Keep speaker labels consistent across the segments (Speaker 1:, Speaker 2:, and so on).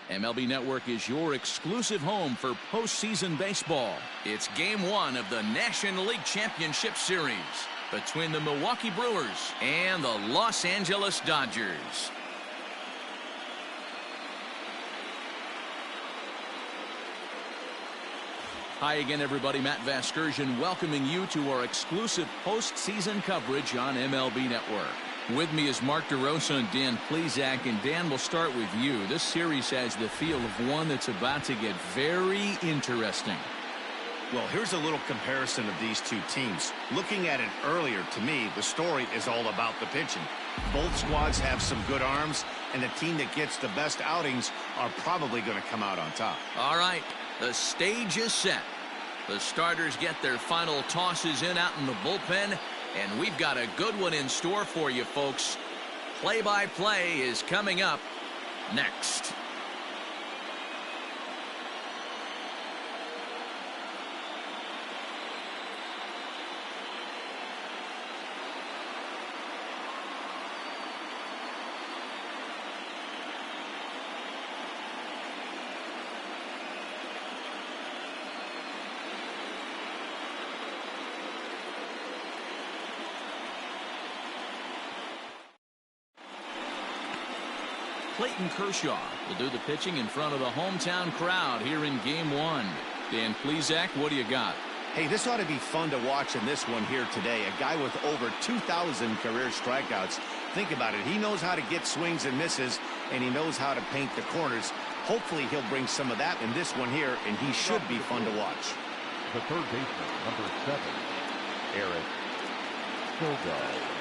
Speaker 1: MLB Network is your exclusive home for postseason baseball. It's Game 1 of the National League Championship Series between the Milwaukee Brewers and the Los Angeles Dodgers. Hi again, everybody. Matt Vasgersian welcoming you to our exclusive postseason coverage on MLB Network. With me is Mark DeRosa and Dan Plesac. And Dan, we'll start with you. This series has the feel of one that's about to get very interesting.
Speaker 2: Well, here's a little comparison of these two teams. Looking at it earlier, to me, the story is all about the pitching. Both squads have some good arms, and the team that gets the best outings are probably going to come out on top.
Speaker 1: All right, the stage is set. The starters get their final tosses in out in the bullpen, and we've got a good one in store for you, folks. Play-by-play is coming up next. Clayton Kershaw will do the pitching in front of the hometown crowd here in Game 1. Dan Plesac, what do you got?
Speaker 2: Hey, this ought to be fun to watch in this one here today. A guy with over 2,000 career strikeouts. Think about it. He knows how to get swings and misses, and he knows how to paint the corners. Hopefully he'll bring some of that in this one here, and he should be fun to watch.
Speaker 3: The third baseman, number 7, Eric Kilgore.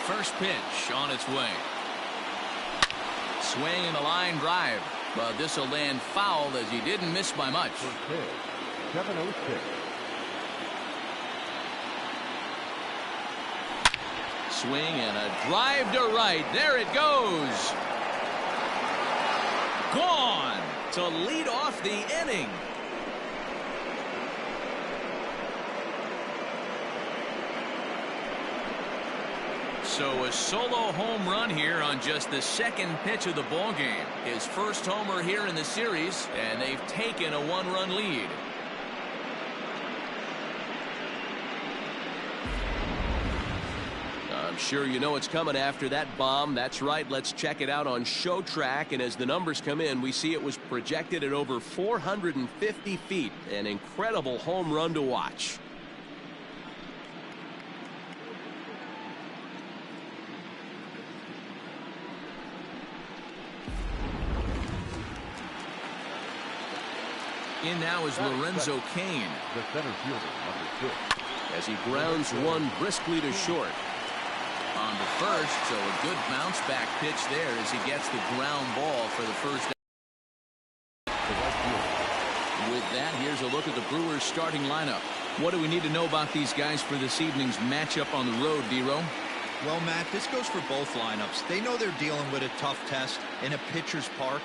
Speaker 1: First pitch on its way. Swing and a line drive, but this will land foul as he didn't miss by much.
Speaker 3: First pitch, 7-0-6.
Speaker 1: Swing and a drive to right. There it goes. Gone to lead off the inning. So a solo home run here on just the second pitch of the ball game. His first homer here in the series, and they've taken a one-run lead. I'm sure you know it's coming after that bomb. That's right. Let's check it out on Show Track. And as the numbers come in, we see it was projected at over 450 feet. An incredible home run to watch. In now is Lorenzo Cain.
Speaker 3: The center fielder, number 6.
Speaker 1: As he grounds one briskly to short. On to first, so a good bounce back pitch there as he gets the ground ball for the first. With that, here's a look at the Brewers starting lineup. What do we need to know about these guys for this evening's matchup on the road, Dero?
Speaker 4: Well, Matt, this goes for both lineups. They know they're dealing with a tough test in a pitcher's park,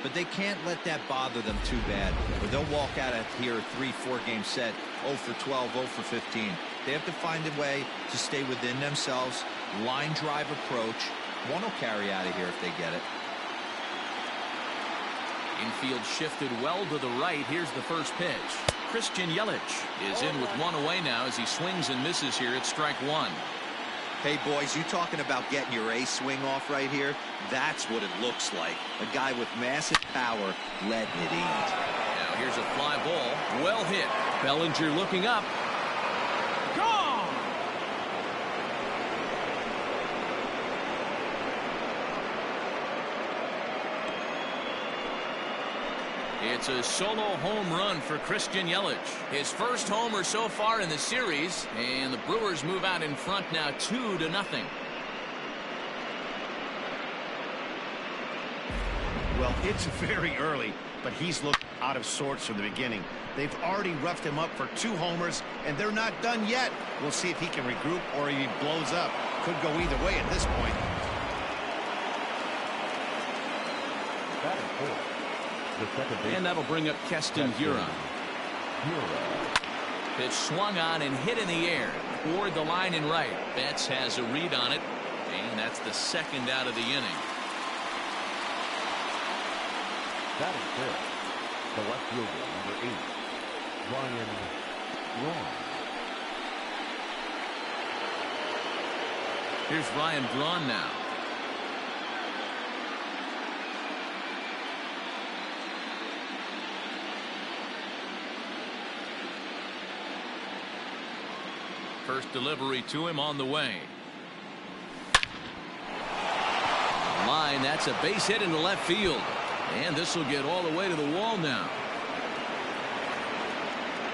Speaker 4: but they can't let that bother them too bad, or they'll walk out of here a 3-4 game set, 0 for 12, 0 for 15. They have to find a way to stay within themselves, line drive approach. One will carry out of here if they get it.
Speaker 1: Infield shifted well to the right. Here's the first pitch. Christian Yelich is in with one away now as he swings and misses here at strike one.
Speaker 4: Hey, boys, you talking about getting your ace swing off right here? That's what it looks like. A guy with massive power letting it eat.
Speaker 1: Now here's a fly ball. Well hit. Bellinger looking up. Gone! It's a solo home run for Christian Yelich. His first homer so far in the series, and the Brewers move out in front now 2-0.
Speaker 2: Well, it's very early, but he's looked out of sorts from the beginning. They've already roughed him up for 2 homers, and they're not done yet. We'll see if he can regroup or he blows up. Could go either way at this point.
Speaker 3: Batting 4, The second base.
Speaker 1: And that'll bring up Keston Hiura. Pitch swung on and hit in the air toward the line and right. Betts has a read on it, and that's the second out of the inning.
Speaker 3: That is fair. The left fielder, number 8, Ryan Braun.
Speaker 1: Here's Ryan Braun now. First delivery to him on the way. Line, that's a base hit into left field. And this will get all the way to the wall now.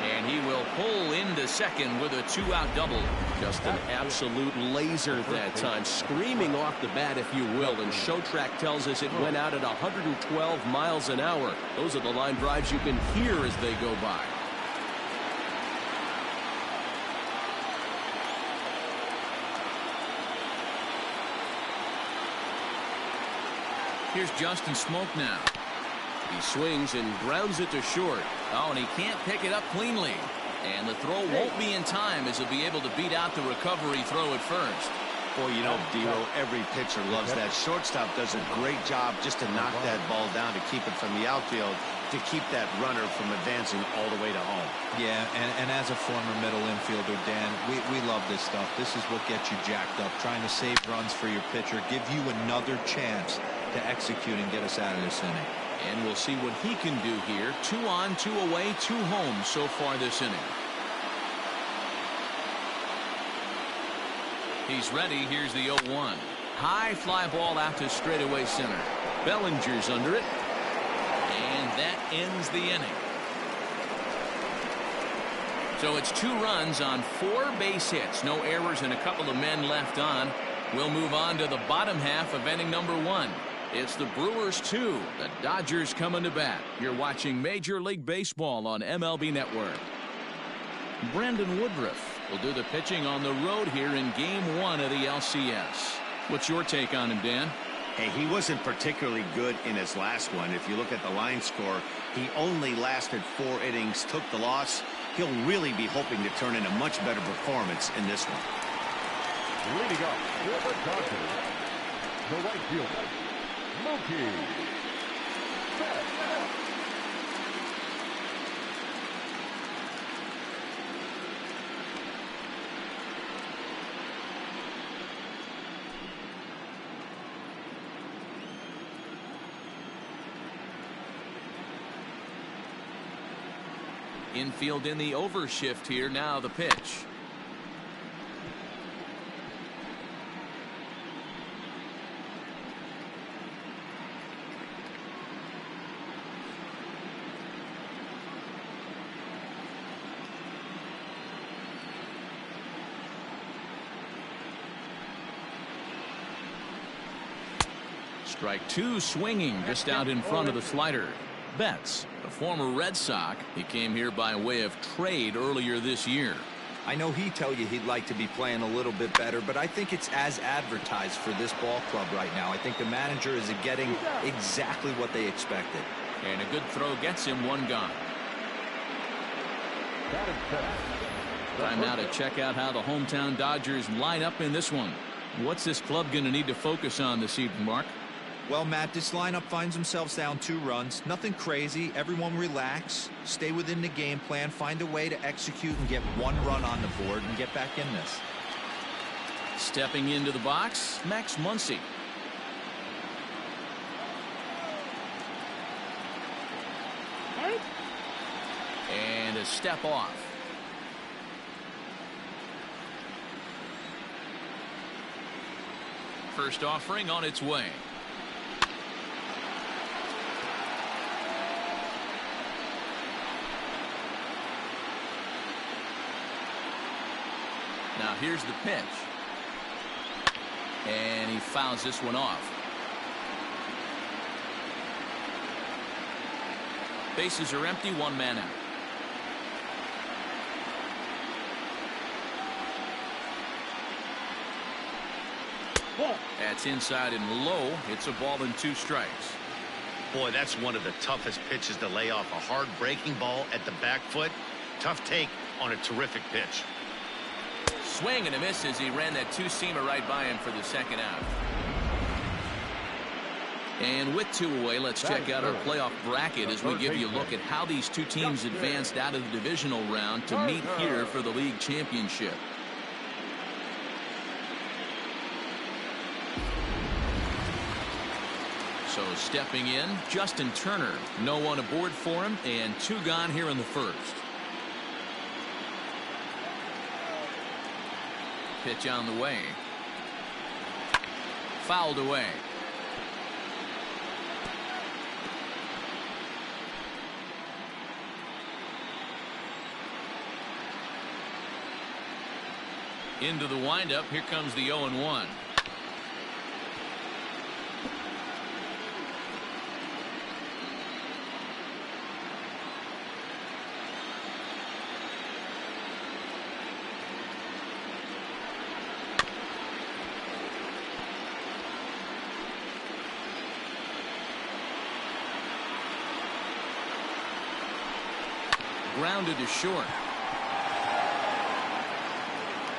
Speaker 1: And he will pull into second with a 2-out double. Just an absolute laser that time, screaming off the bat, if you will. And Showtrack tells us it went out at 112 miles an hour. Those are the line drives you can hear as they go by. Here's Justin Smoke now. He swings and grounds it to short. Oh, and he can't pick it up cleanly. And the throw won't be in time as he'll be able to beat out the recovery throw at first.
Speaker 2: Boy, you know, Dero, every pitcher loves that. Shortstop does a great job just to knock that ball down, to keep it from the outfield, to keep that runner from advancing all the way to home.
Speaker 4: Yeah, and as a former middle infielder, Dan, we love this stuff. This is what gets you jacked up, trying to save runs for your pitcher, give you another chance to execute and get us out of this inning.
Speaker 1: And we'll see what he can do here. 2 on, 2 away, 2 home so far this inning. He's ready. Here's the 0-1. High fly ball out to straightaway center. Bellinger's under it. And that ends the inning. So it's 2 runs on 4 base hits. No errors and a couple of men left on. We'll move on to the bottom half of inning number 1. It's the Brewers 2. The Dodgers coming to bat. You're watching Major League Baseball on MLB Network. Brandon Woodruff will do the pitching on the road here in Game 1 of the LCS. What's your take on him, Dan?
Speaker 2: Hey, he wasn't particularly good in his last one. If you look at the line score, he only lasted 4 innings, took the loss. He'll really be hoping to turn in a much better performance in this one.
Speaker 3: Leading up for the Dodgers, the right fielder, Mookie Betts.
Speaker 1: Infield in the overshift here. Now the pitch. Strike 2 swinging just out in front of the slider. Betts, a former Red Sox. He came here by way of trade earlier this year.
Speaker 4: I know he'd tell you he'd like to be playing a little bit better, but I think it's as advertised for this ball club right now. I think the manager is getting exactly what they expected.
Speaker 1: And a good throw gets him 1 gone. Time now to check out how the hometown Dodgers line up in this one. What's this club going to need to focus on this evening, Mark?
Speaker 4: Well, Matt, this lineup finds themselves down 2 runs. Nothing crazy. Everyone relax. Stay within the game plan. Find a way to execute and get 1 run on the board and get back in this.
Speaker 1: Stepping into the box, Max Muncy. And a step off. First offering on its way. Now here's the pitch. And he fouls this one off. Bases are empty, 1 man out. That's inside and low. It's a ball and 2 strikes.
Speaker 2: Boy, that's one of the toughest pitches to lay off. A hard breaking ball at the back foot. Tough take on a terrific pitch.
Speaker 1: Swing and a miss as he ran that two-seamer right by him for the second out. And with 2 away, let's check out our playoff bracket as we give you a look at how these two teams advanced out of the divisional round to meet here for the league championship. So stepping in, Justin Turner. No one aboard for him, and 2 gone here in the first. Pitch on the way. Fouled away. Into the windup. Here comes the 0-1. Grounded to short.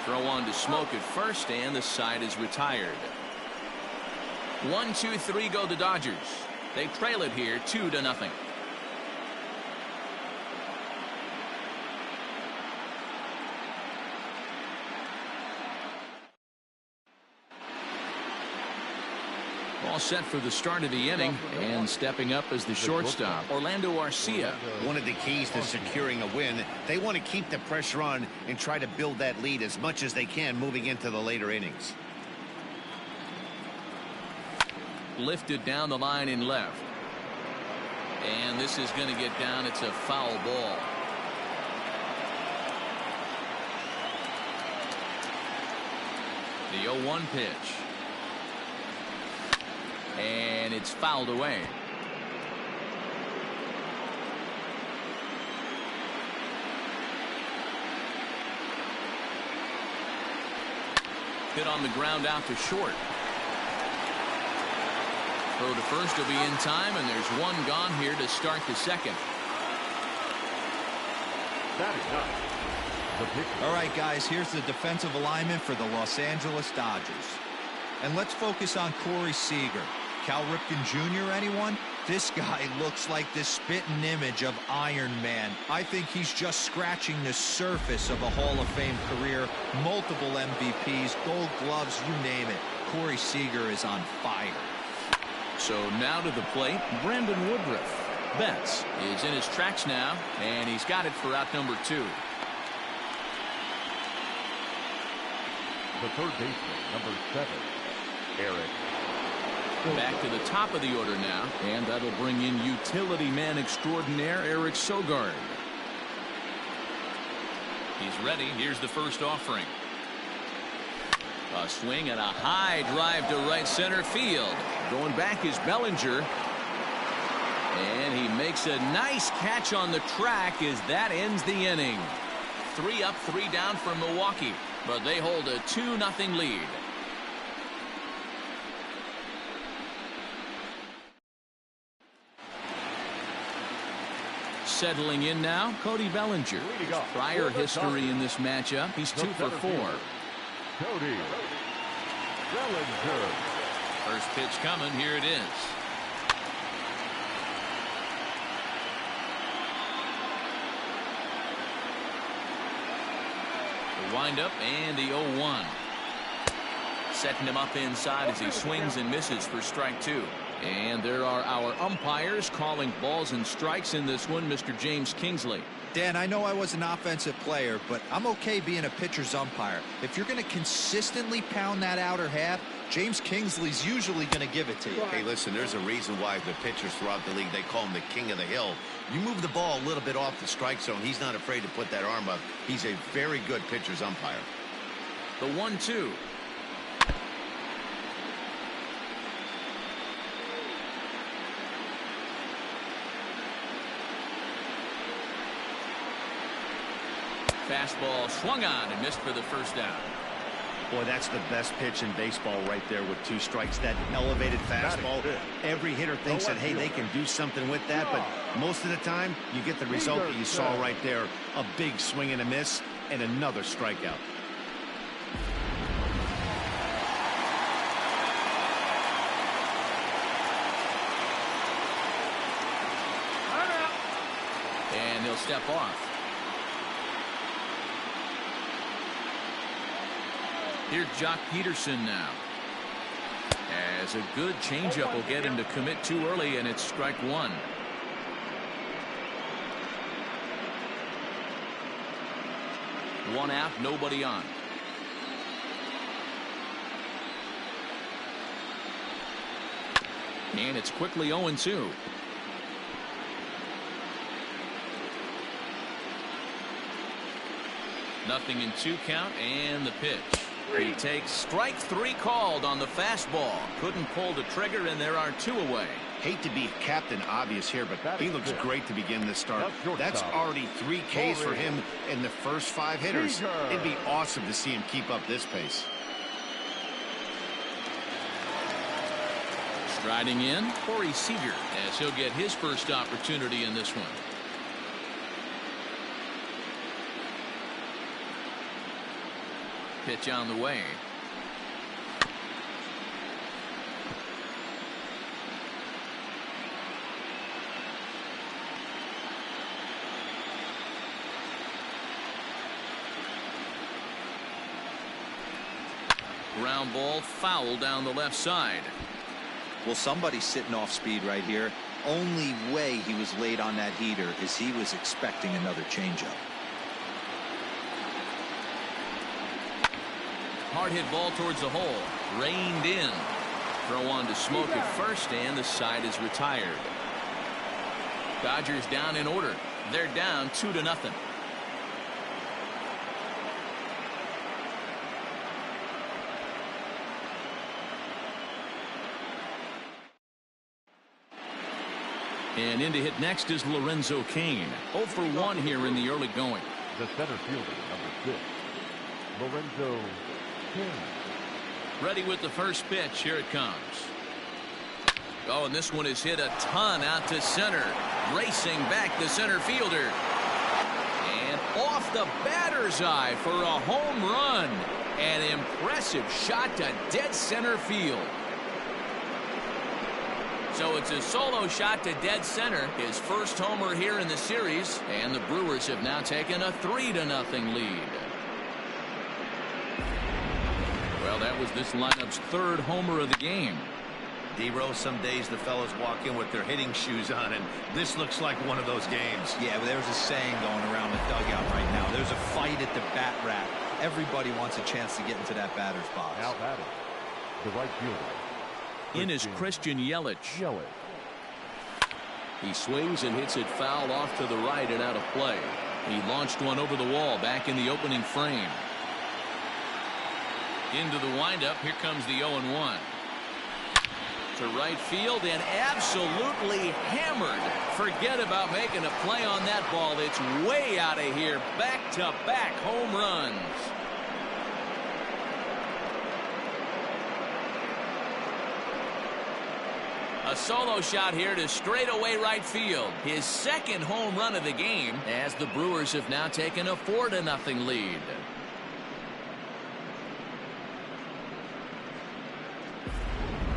Speaker 1: Throw on to Smoke at first, and the side is retired. 1, 2, 3 go the Dodgers. They trail it here 2-0. All set for the start of the inning, and stepping up as the shortstop, Orlando Arcia.
Speaker 2: One of the keys to securing a win, they want to keep the pressure on and try to build that lead as much as they can moving into the later innings.
Speaker 1: Lifted down the line in left. And this is going to get down. It's a foul ball. The 0-1 pitch. And it's fouled away. Hit on the ground out to short. Throw to first will be in time, and there's 1 gone here to start the second.
Speaker 4: All right, guys, here's the defensive alignment for the Los Angeles Dodgers. And let's focus on Corey Seager. Cal Ripken Jr., anyone? This guy looks like the spitting image of Iron Man. I think he's just scratching the surface of a Hall of Fame career. Multiple MVPs, Gold Gloves, you name it. Corey Seager is on fire.
Speaker 1: So now to the plate, Brandon Woodruff. Betts is in his tracks now, and he's got it for out number 2.
Speaker 3: The third baseman, number 7, Eric.
Speaker 1: Back to the top of the order now, and that'll bring in utility man extraordinaire Eric Sogard. He's ready. Here's the first offering. A swing and a high drive to right center field. Going back is Bellinger. And he makes a nice catch on the track as that ends the inning. 3 up, 3 down for Milwaukee, but they hold a 2-0 lead. Settling in now, Cody Bellinger. Prior history in this matchup, he's 2 for 4.
Speaker 3: Cody Bellinger.
Speaker 1: First pitch coming, here it is. The windup and the 0-1. Setting him up inside as he swings and misses for strike 2. And there are our umpires calling balls and strikes in this one, Mr. James Kingsley.
Speaker 4: Dan, I know I was an offensive player, but I'm okay being a pitcher's umpire. If you're going to consistently pound that outer half, James Kingsley's usually going to give it to you.
Speaker 2: Hey, listen, there's a reason why the pitchers throughout the league, they call him the king of the hill. You move the ball a little bit off the strike zone, he's not afraid to put that arm up. He's a very good pitcher's umpire.
Speaker 1: The 1-2. Fastball swung on and missed for the first down.
Speaker 2: Boy, that's the best pitch in baseball right there with 2 strikes. That elevated fastball. Every hitter thinks that, hey, they can do something with that, but most of the time you get the result that you saw right there. A big swing and a miss and another strikeout.
Speaker 1: And he'll step off. Here's Jock Peterson now. As a good changeup will get him to commit too early, and it's strike 1. One out, nobody on. And it's quickly 0-2. Nothing in 2 count, and the pitch. He takes strike 3 called on the fastball. Couldn't pull the trigger, and there are 2 away.
Speaker 2: Hate to be Captain Obvious here, but he looks great to begin this start. That's already 3 Ks for him in the first 5 hitters. It'd be awesome to see him keep up this pace.
Speaker 1: Striding in, Corey Seager, as he'll get his first opportunity in this one. Pitch on the way. Ground ball foul down the left side.
Speaker 4: Well, somebody's sitting off speed right here. Only way he was late on that heater is he was expecting another changeup.
Speaker 1: Hard hit ball towards the hole. Reined in. Throw on to Smoke at first, and the side is retired. Dodgers down in order. They're down 2-0. And in to hit next is Lorenzo Cain. 0 for 1 here in the early going.
Speaker 3: The center fielder, number 6, Lorenzo Cain.
Speaker 1: Ready with the first pitch. Here it comes. Oh, and this one is hit a ton out to center. Racing back the center fielder. And off the batter's eye for a home run. An impressive shot to dead center field. So it's a solo shot to dead center. His first homer here in the series. And the Brewers have now taken a 3-0 lead. Well, that was this lineup's 3rd homer of the game.
Speaker 2: D-Rose, some days the fellas walk in with their hitting shoes on, and this looks like one of those games.
Speaker 4: Yeah, but there's a saying going around the dugout right now. There's a fight at the bat rack. Everybody wants a chance to get into that batter's box.
Speaker 3: Now batting, the right fielder.
Speaker 1: In is Christian Yelich. He swings and hits it foul off to the right and out of play. He launched one over the wall back in the opening frame. Into the windup. Here comes the 0-1. To right field and absolutely hammered. Forget about making a play on that ball. It's way out of here. Back-to-back home runs. A solo shot here to straightaway right field. His 2nd home run of the game, as the Brewers have now taken a 4-0 lead.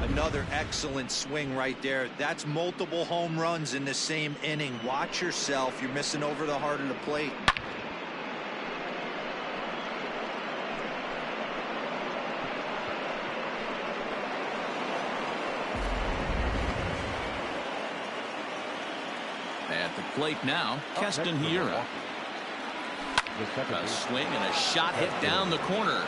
Speaker 4: Another excellent swing right there. That's multiple home runs in the same inning. Watch yourself. You're missing over the heart of the plate.
Speaker 1: At the plate now, Keston Hiura. A swing and a shot hit down the corner.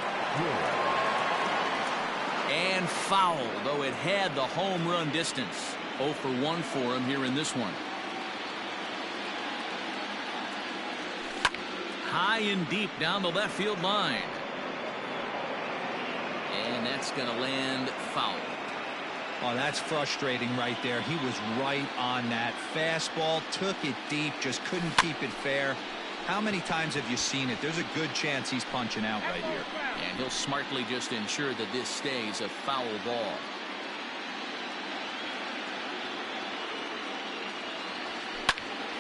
Speaker 1: And foul, though it had the home run distance. 0 for 1 for him here in this one. High and deep down the left field line. And that's going to land foul.
Speaker 4: Oh, that's frustrating right there. He was right on that. Fastball, took it deep, just couldn't keep it fair. How many times have you seen it? There's a good chance he's punching out right here.
Speaker 1: And he'll smartly just ensure that this stays a foul ball.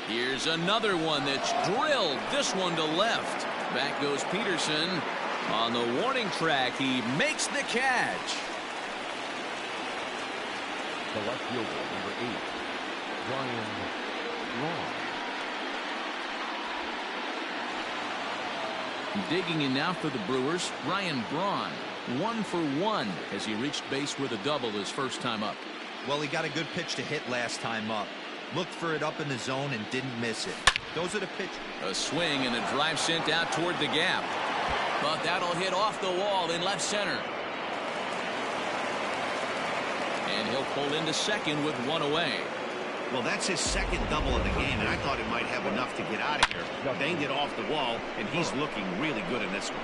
Speaker 1: Here's another one that's drilled. This one to left. Back goes Peterson. On the warning track, he makes the catch.
Speaker 3: The left fielder, number 8, Ryan Braun.
Speaker 1: Digging in now for the Brewers, Ryan Braun. 1 for 1 as he reached base with a double his first time up.
Speaker 4: Well, he got a good pitch to hit last time up. Looked for it up in the zone and didn't miss it. Those are the pitches.
Speaker 1: A swing and a drive sent out toward the gap. But that'll hit off the wall in left center. And he'll pull into second with one away.
Speaker 2: Well, that's his second double of the game, and I thought it might have enough to get out of here. Banged it off the wall, and he's looking really good in this one.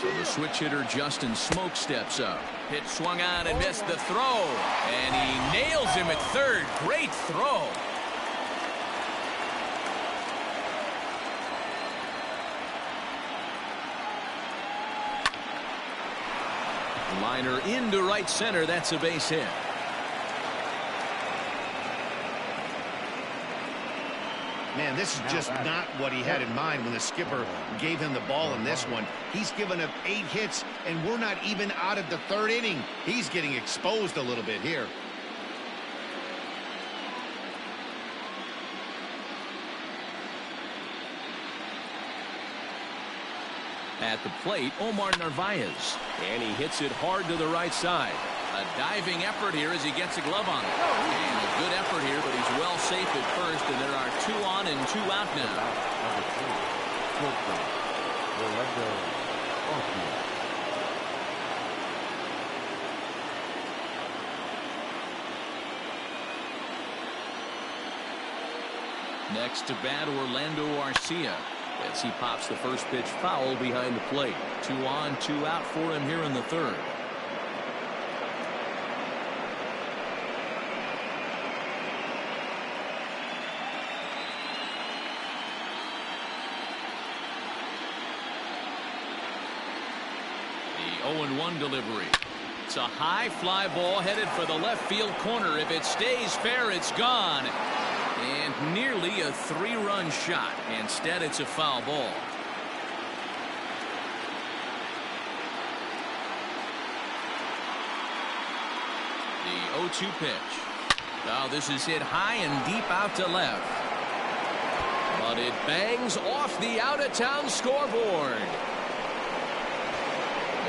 Speaker 1: So the switch hitter Justin Smoke steps up. Pitch swung on and missed the throw. And he nails him at third. Great throw. Liner into right center. That's a base hit.
Speaker 2: Man, this is just not what he had in mind when the skipper gave him the ball in this one. He's given up 8 hits, and we're not even out of the 3rd inning. He's getting exposed a little bit here.
Speaker 1: At the plate, Omar Narvaez. And he hits it hard to the right side. A diving effort here as he gets a glove on it. And a good effort here, but he's well safe at first, and there are 2 on and 2 out now.
Speaker 3: Number 3, shortstop, Orlando Arcia.
Speaker 1: Next to bat, Orlando Arcia. As he pops the first pitch foul behind the plate. 2 on, 2 out for him here in the 3rd. The 0-1 delivery. It's a high fly ball headed for the left field corner. If it stays fair, it's gone. And nearly a 3-run shot. Instead, it's a foul ball. The 0-2 pitch. Now this is hit high and deep out to left. But it bangs off the out-of-town scoreboard.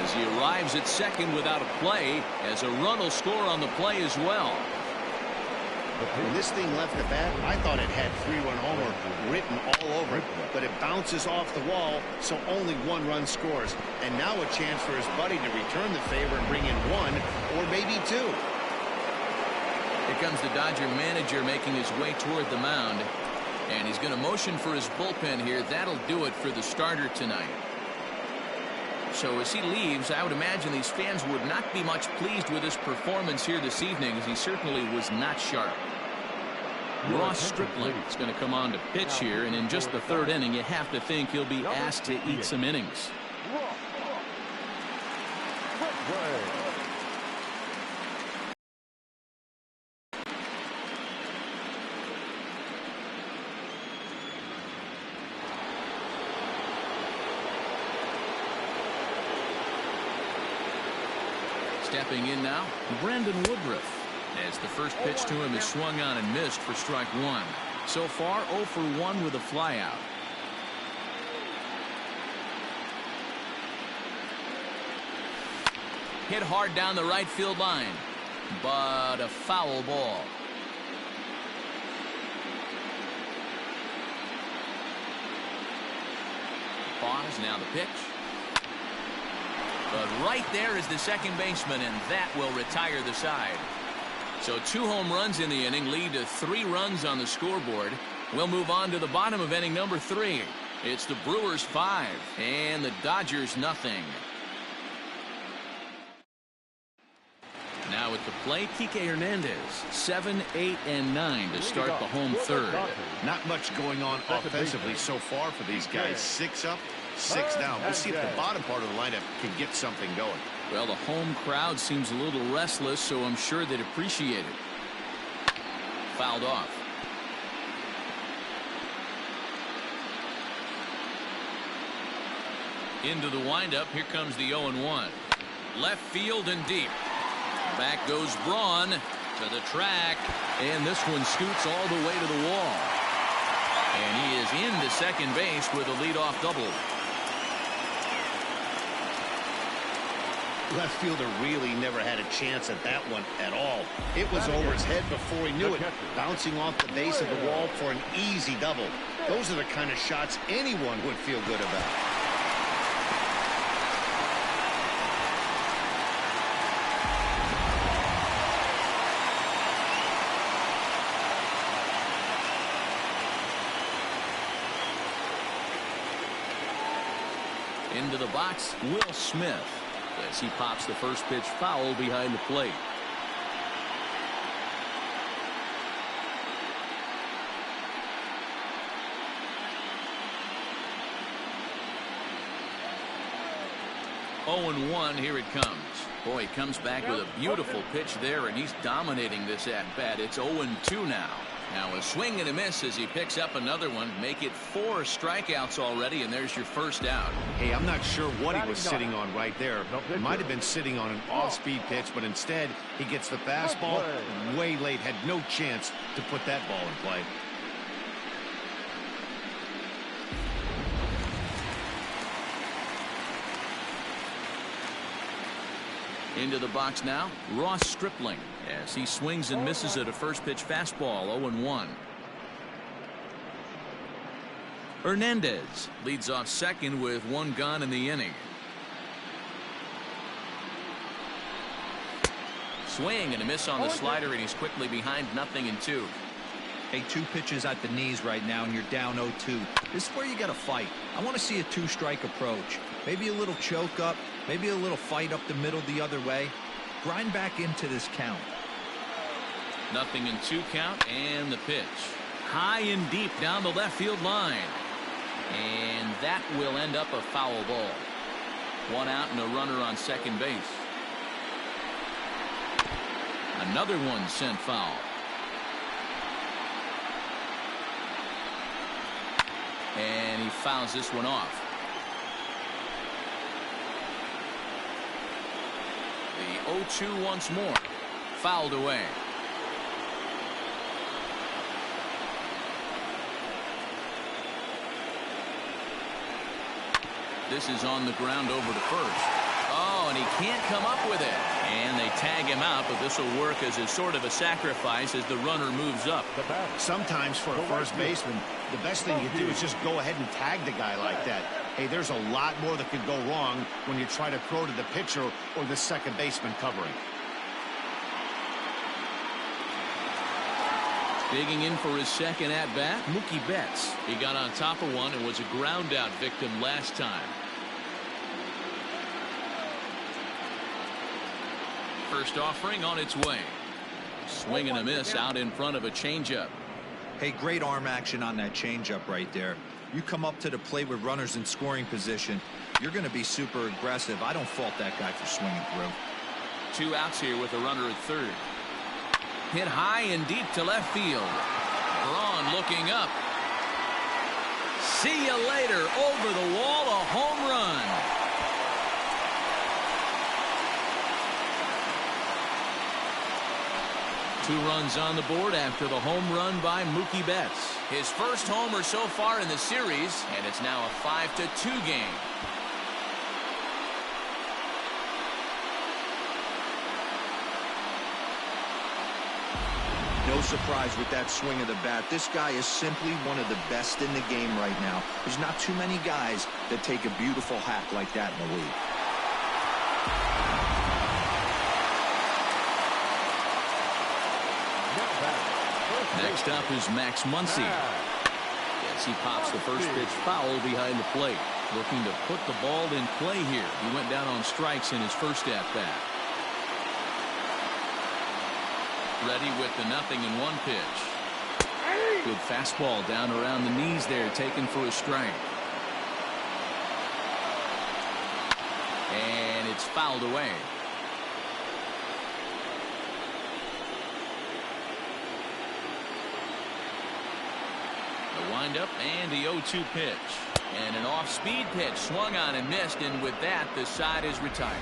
Speaker 1: As he arrives at second without a play, as a run will score on the play as well.
Speaker 2: When this thing left the bat, I thought it had 3-run homer written all over it, but it bounces off the wall, so only 1 run scores. And now a chance for his buddy to return the favor and bring in 1 or maybe 2.
Speaker 1: Here comes the Dodger manager making his way toward the mound, and he's going to motion for his bullpen here. That'll do it for the starter tonight. So as he leaves, I would imagine these fans would not be much pleased with his performance here this evening, as he certainly was not sharp. Ross Stripling is going to come on to pitch here, and in just the 3rd inning, you have to think he'll be asked to eat some innings. Stepping in now, Brandon Woodruff. As the first pitch to him is swung on and missed for strike 1. So far 0 for 1 with a flyout. Hit hard down the right field line, but a foul ball. Pause, now the pitch. But right there is the second baseman, and that will retire the side. So 2 home runs in the inning lead to 3 runs on the scoreboard. We'll move on to the bottom of inning number 3. It's the Brewers 5 and the Dodgers nothing. Now at the plate, Kike Hernandez, 7, 8, and 9 to start the home third.
Speaker 2: Not much going on offensively so far for these guys. 6 up, 6 down. We'll see if the bottom part of the lineup can get something going.
Speaker 1: Well, the home crowd seems a little restless, so I'm sure they'd appreciate it. Fouled off. Into the windup. Here comes the 0-1. Left field and deep. Back goes Braun to the track, and this one scoots all the way to the wall. And he is into second base with a leadoff double.
Speaker 2: Left fielder really never had a chance at that one at all. It was over his head before he knew it, bouncing off the base of the wall for an easy double. Those are the kind of shots anyone would feel good about.
Speaker 1: Into the box, Will Smith, as he pops the first pitch foul behind the plate. Oh, and 1, here it comes. Boy, he comes back with a beautiful pitch there, and he's dominating this at-bat. It's 0-2 now. Now a swing and a miss as he picks up another one. Make it 4 strikeouts already, and there's your first out.
Speaker 2: Hey, I'm not sure what he was sitting on right there. He might have been sitting on an off-speed pitch, but instead he gets the fastball way late. Had no chance to put that ball in play.
Speaker 1: Into the box now, Ross Stripling, as he swings and misses at a first pitch fastball. 0-1. Hernandez leads off second with 1 gone in the inning. Swing and a miss on the slider, and he's quickly behind 0-2.
Speaker 4: Hey, 2 pitches at the knees right now, and you're down 0-2. This is where you got to fight. I want to see a 2-strike approach. Maybe a little choke up, maybe a little fight up the middle the other way. Grind back into this count.
Speaker 1: 0-2 count, and the pitch. High and deep down the left field line. And that will end up a foul ball. 1 out and a runner on second base. Another one sent foul. And he fouls this one off. The 0-2 once more. Fouled away. This is on the ground over to first. Oh, and he can't come up with it. And they tag him out, but this will work as a sort of a sacrifice as the runner moves up.
Speaker 2: Sometimes for a first baseman, the best thing you do is just go ahead and tag the guy like that. Hey, there's a lot more that could go wrong when you try to throw to the pitcher or the second baseman covering.
Speaker 1: Digging in for his second at-bat, Mookie Betts. He got on top of one and was a ground-out victim last time. First offering on its way. Swing and a miss out in front of a changeup.
Speaker 4: Hey, great arm action on that changeup right there. You come up to the plate with runners in scoring position, you're going to be super aggressive. I don't fault that guy for swinging through.
Speaker 1: 2 outs here with a runner at third. Hit high and deep to left field. Braun looking up. See you later. Over the wall, a home run. Two runs on the board after the home run by Mookie Betts. His first homer so far in the series, and it's now a 5-2 game.
Speaker 5: No surprise with that swing of the bat. This guy is simply one of the best in the game right now. There's not too many guys that take a beautiful hack like that in the league.
Speaker 1: Next up is Max Muncy. Yes, he pops the first pitch foul behind the plate. Looking to put the ball in play here. He went down on strikes in his first at-bat. Ready with the 0-1 pitch. Good fastball down around the knees there, taken for a strike. And it's fouled away. The windup and the 0-2 pitch. And an off-speed pitch swung on and missed, and with that the side is retired.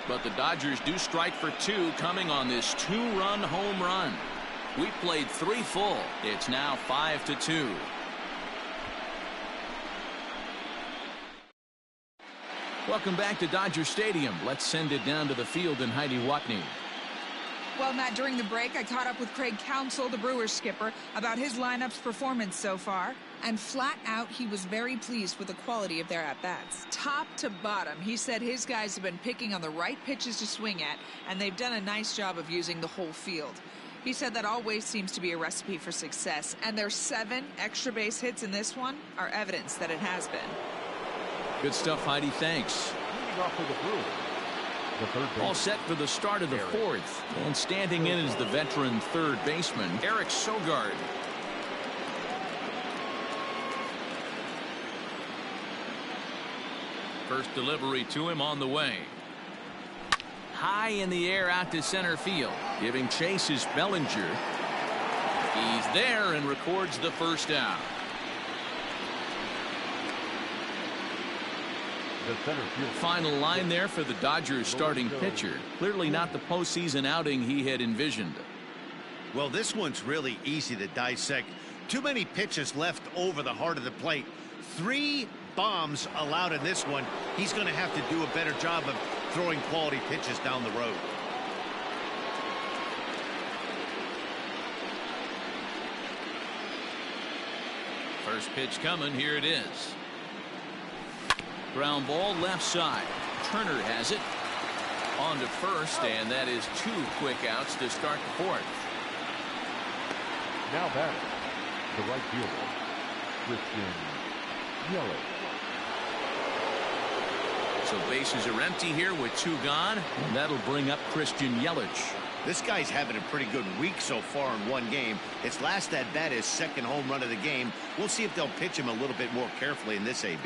Speaker 1: But the Dodgers do strike for 2 coming on this 2-run home run. We played 3 full. It's now 5-2. Welcome back to Dodger Stadium. Let's send it down to the field and Heidi Watney.
Speaker 6: Well, Matt, during the break, I caught up with Craig Counsell, the Brewers skipper, about his lineup's performance so far. And flat out, he was very pleased with the quality of their at-bats. Top to bottom, he said his guys have been picking on the right pitches to swing at, and they've done a nice job of using the whole field. He said that always seems to be a recipe for success, and their 7 extra base hits in this one are evidence that it has been.
Speaker 1: Good stuff, Heidi. Thanks.
Speaker 3: Leading off for the Brewers, the third baseman.
Speaker 1: All set for the start of the 4th. And standing in is the veteran third baseman, Eric Sogard. First delivery to him on the way. High in the air out to center field. Giving chase is Bellinger. He's there and records the first out.
Speaker 3: The center field.
Speaker 1: Final line there for the Dodgers starting pitcher. Clearly not the postseason outing he had envisioned.
Speaker 2: Well, this one's really easy to dissect. Too many pitches left over the heart of the plate. 3 bombs allowed in this one. He's going to have to do a better job of throwing quality pitches down the road.
Speaker 1: First pitch coming. Here it is. Ground ball left side. Turner has it. On to first, and that is 2 quick outs to start the 4th.
Speaker 3: Now batting, the right fielder, Christian Yelich.
Speaker 1: So bases are empty here with 2 gone, and that'll bring up Christian Yelich.
Speaker 2: This guy's having a pretty good week so far in one game. His last at bat is 2nd home run of the game. We'll see if they'll pitch him a little bit more carefully in this AB.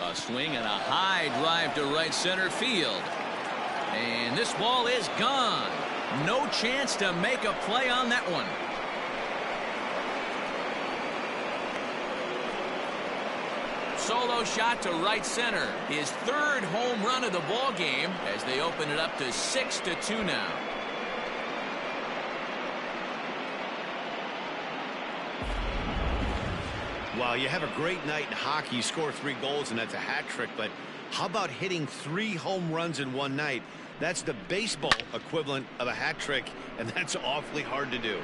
Speaker 1: A swing and a high drive to right center field. And this ball is gone. No chance to make a play on that one. Solo shot to right center. His 3rd home run of the ball game as they open it up to 6-2 now.
Speaker 2: Wow, you have a great night in hockey. You score 3 goals, and that's a hat trick. But how about hitting 3 home runs in one night? That's the baseball equivalent of a hat trick, and that's awfully hard to do.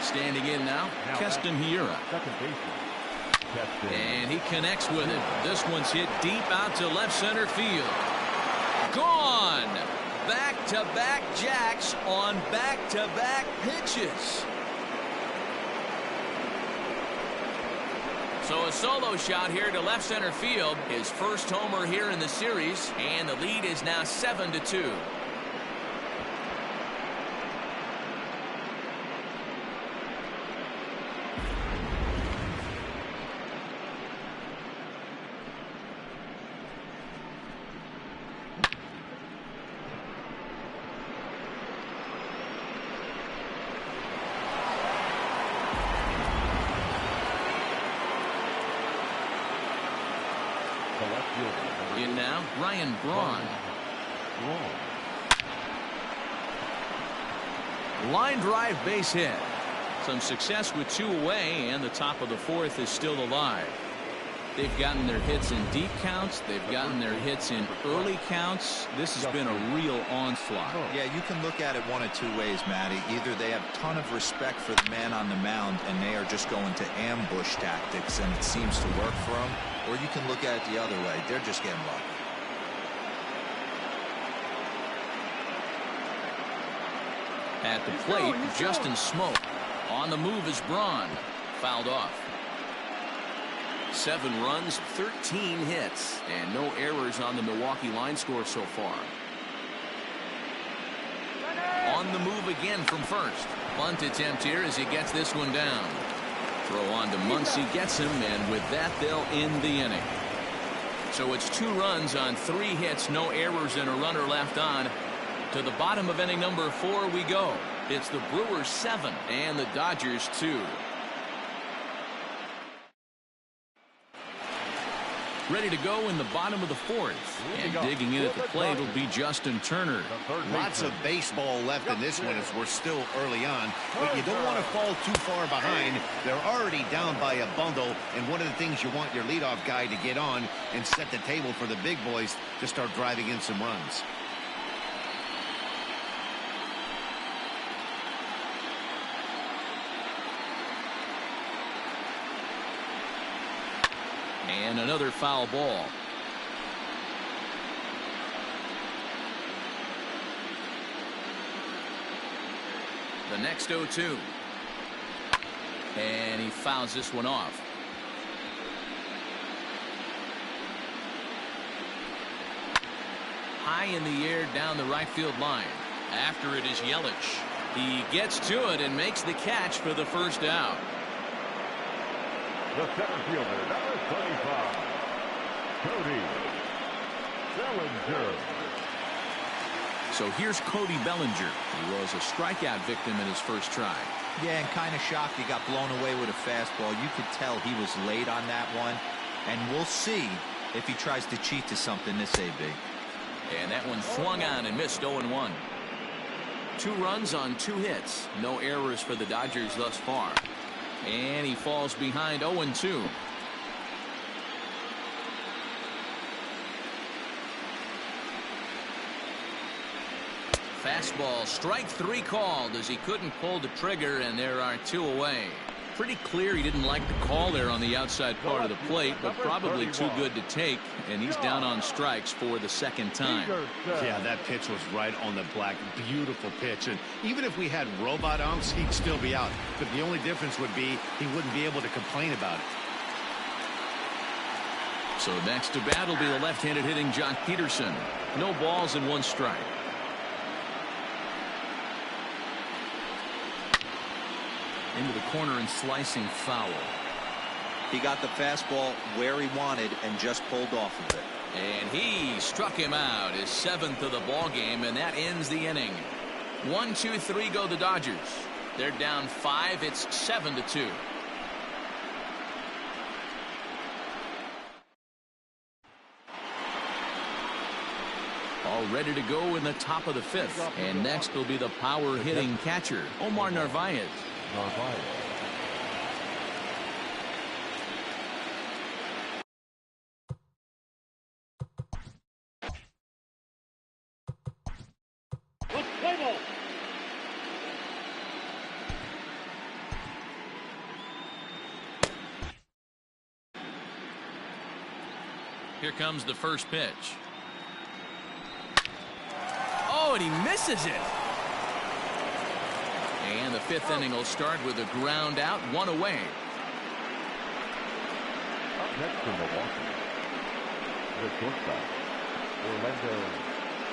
Speaker 1: Standing in now, Keston Hiura.
Speaker 3: Second baseman, Keston.
Speaker 1: And he connects with it. This one's hit deep out to left center field. Gone! Back-to-back jacks on back-to-back pitches. So a solo shot here to left center field. His first homer here in the series, and the lead is now 7-2. In now, Ryan Braun. Line drive base hit. Some success with 2 away, and the top of the 4th is still alive. They've gotten their hits in deep counts. They've gotten their hits in early counts. This has been a real onslaught.
Speaker 4: Yeah, you can look at it one of two ways, Matty. Either they have a ton of respect for the man on the mound and they are just going to ambush tactics and it seems to work for them, or you can look at it the other way. They're just getting lucky.
Speaker 1: At the plate, Justin Smoke. On the move is Braun. Fouled off. 7 runs, 13 hits, and no errors on the Milwaukee line score so far. On the move again from first. Bunt attempt here as he gets this one down. Throw on to Muncy, gets him, and with that they'll end the inning. So it's 2 runs on 3 hits, no errors, and a runner left on. To the bottom of inning number 4 we go. It's the Brewers 7 and the Dodgers 2. Ready to go in the bottom of the 4th. And digging in at the plate will be Justin Turner.
Speaker 2: Lots of baseball left in this one as we're still early on. But you don't want to fall too far behind. They're already down by a bundle. And one of the things you want your leadoff guy to get on and set the table for the big boys to start driving in some runs.
Speaker 1: And another foul ball. The next 0-2. And he fouls this one off. High in the air down the right field line. After it is Yelich. He gets to it and makes the catch for the first out.
Speaker 3: The center fielder, number 25, Cody Bellinger.
Speaker 1: So here's Cody Bellinger. He was a strikeout victim in his first try.
Speaker 4: Yeah, and kind of shocked he got blown away with a fastball. You could tell he was late on that one. And we'll see if he tries to cheat to something this AB.
Speaker 1: And that one swung on and missed 0-1. 2 runs on 2 hits. No errors for the Dodgers thus far. And he falls behind 0-2. Fastball, strike 3 called as he couldn't pull the trigger, and there are 2 away. Pretty clear he didn't like the call there on the outside part of the plate, but probably too good to take, and he's down on strikes for the 2nd time.
Speaker 2: Yeah, that pitch was right on the black. Beautiful pitch. And even if we had robot umps, he'd still be out. But the only difference would be he wouldn't be able to complain about it.
Speaker 1: So next to bat will be the left-handed hitting Jock Peterson. No balls and 1 strike. Into the corner and slicing foul.
Speaker 4: He got the fastball where he wanted and just pulled off of it.
Speaker 1: And he struck him out, his 7th of the ball game, and that ends the inning. 1, 2, 3 go the Dodgers. They're down 5. It's 7-2. All ready to go in the top of the 5th. And next will be the power hitting catcher, Omar Narvaez. Here comes the first pitch. Oh, and he misses it. And the 5th inning will start with a ground out, 1 away.
Speaker 3: Up next from Milwaukee, the shortstop, Orlando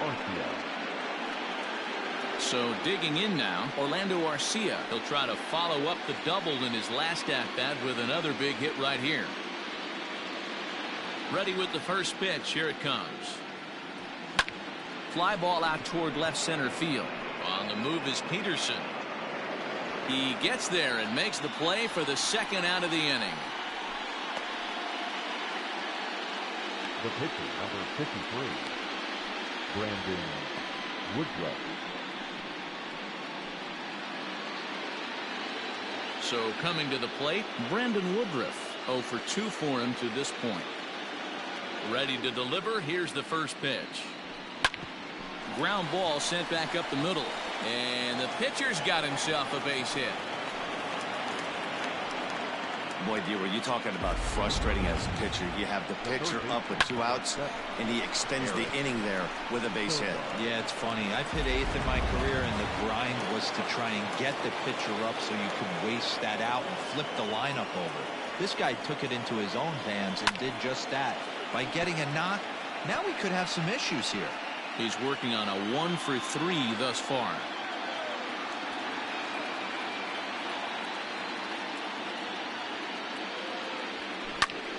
Speaker 3: Arcia.
Speaker 1: So digging in now, Orlando Arcia. He'll try to follow up the double in his last at-bat with another big hit right here. Ready with the first pitch. Here it comes. Fly ball out toward left center field. On the move is Peterson. He gets there and makes the play for the 2nd out of the inning.
Speaker 3: The pitcher, number 53, Brandon Woodruff.
Speaker 1: So coming to the plate, Brandon Woodruff. 0 for 2 for him to this point. Ready to deliver. Here's the first pitch. Ground ball sent back up the middle. And the pitcher's got himself a base hit.
Speaker 2: Boy, D, were you talking about frustrating as a pitcher? You have the pitcher up with 2 outs, and he extends the inning there with a base hit.
Speaker 4: Yeah, it's funny. I've hit 8th in my career, and the grind was to try and get the pitcher up so you could waste that out and flip the lineup over. This guy took it into his own hands and did just that. By getting a knock, now we could have some issues here.
Speaker 1: He's working on a 1 for 3 thus far.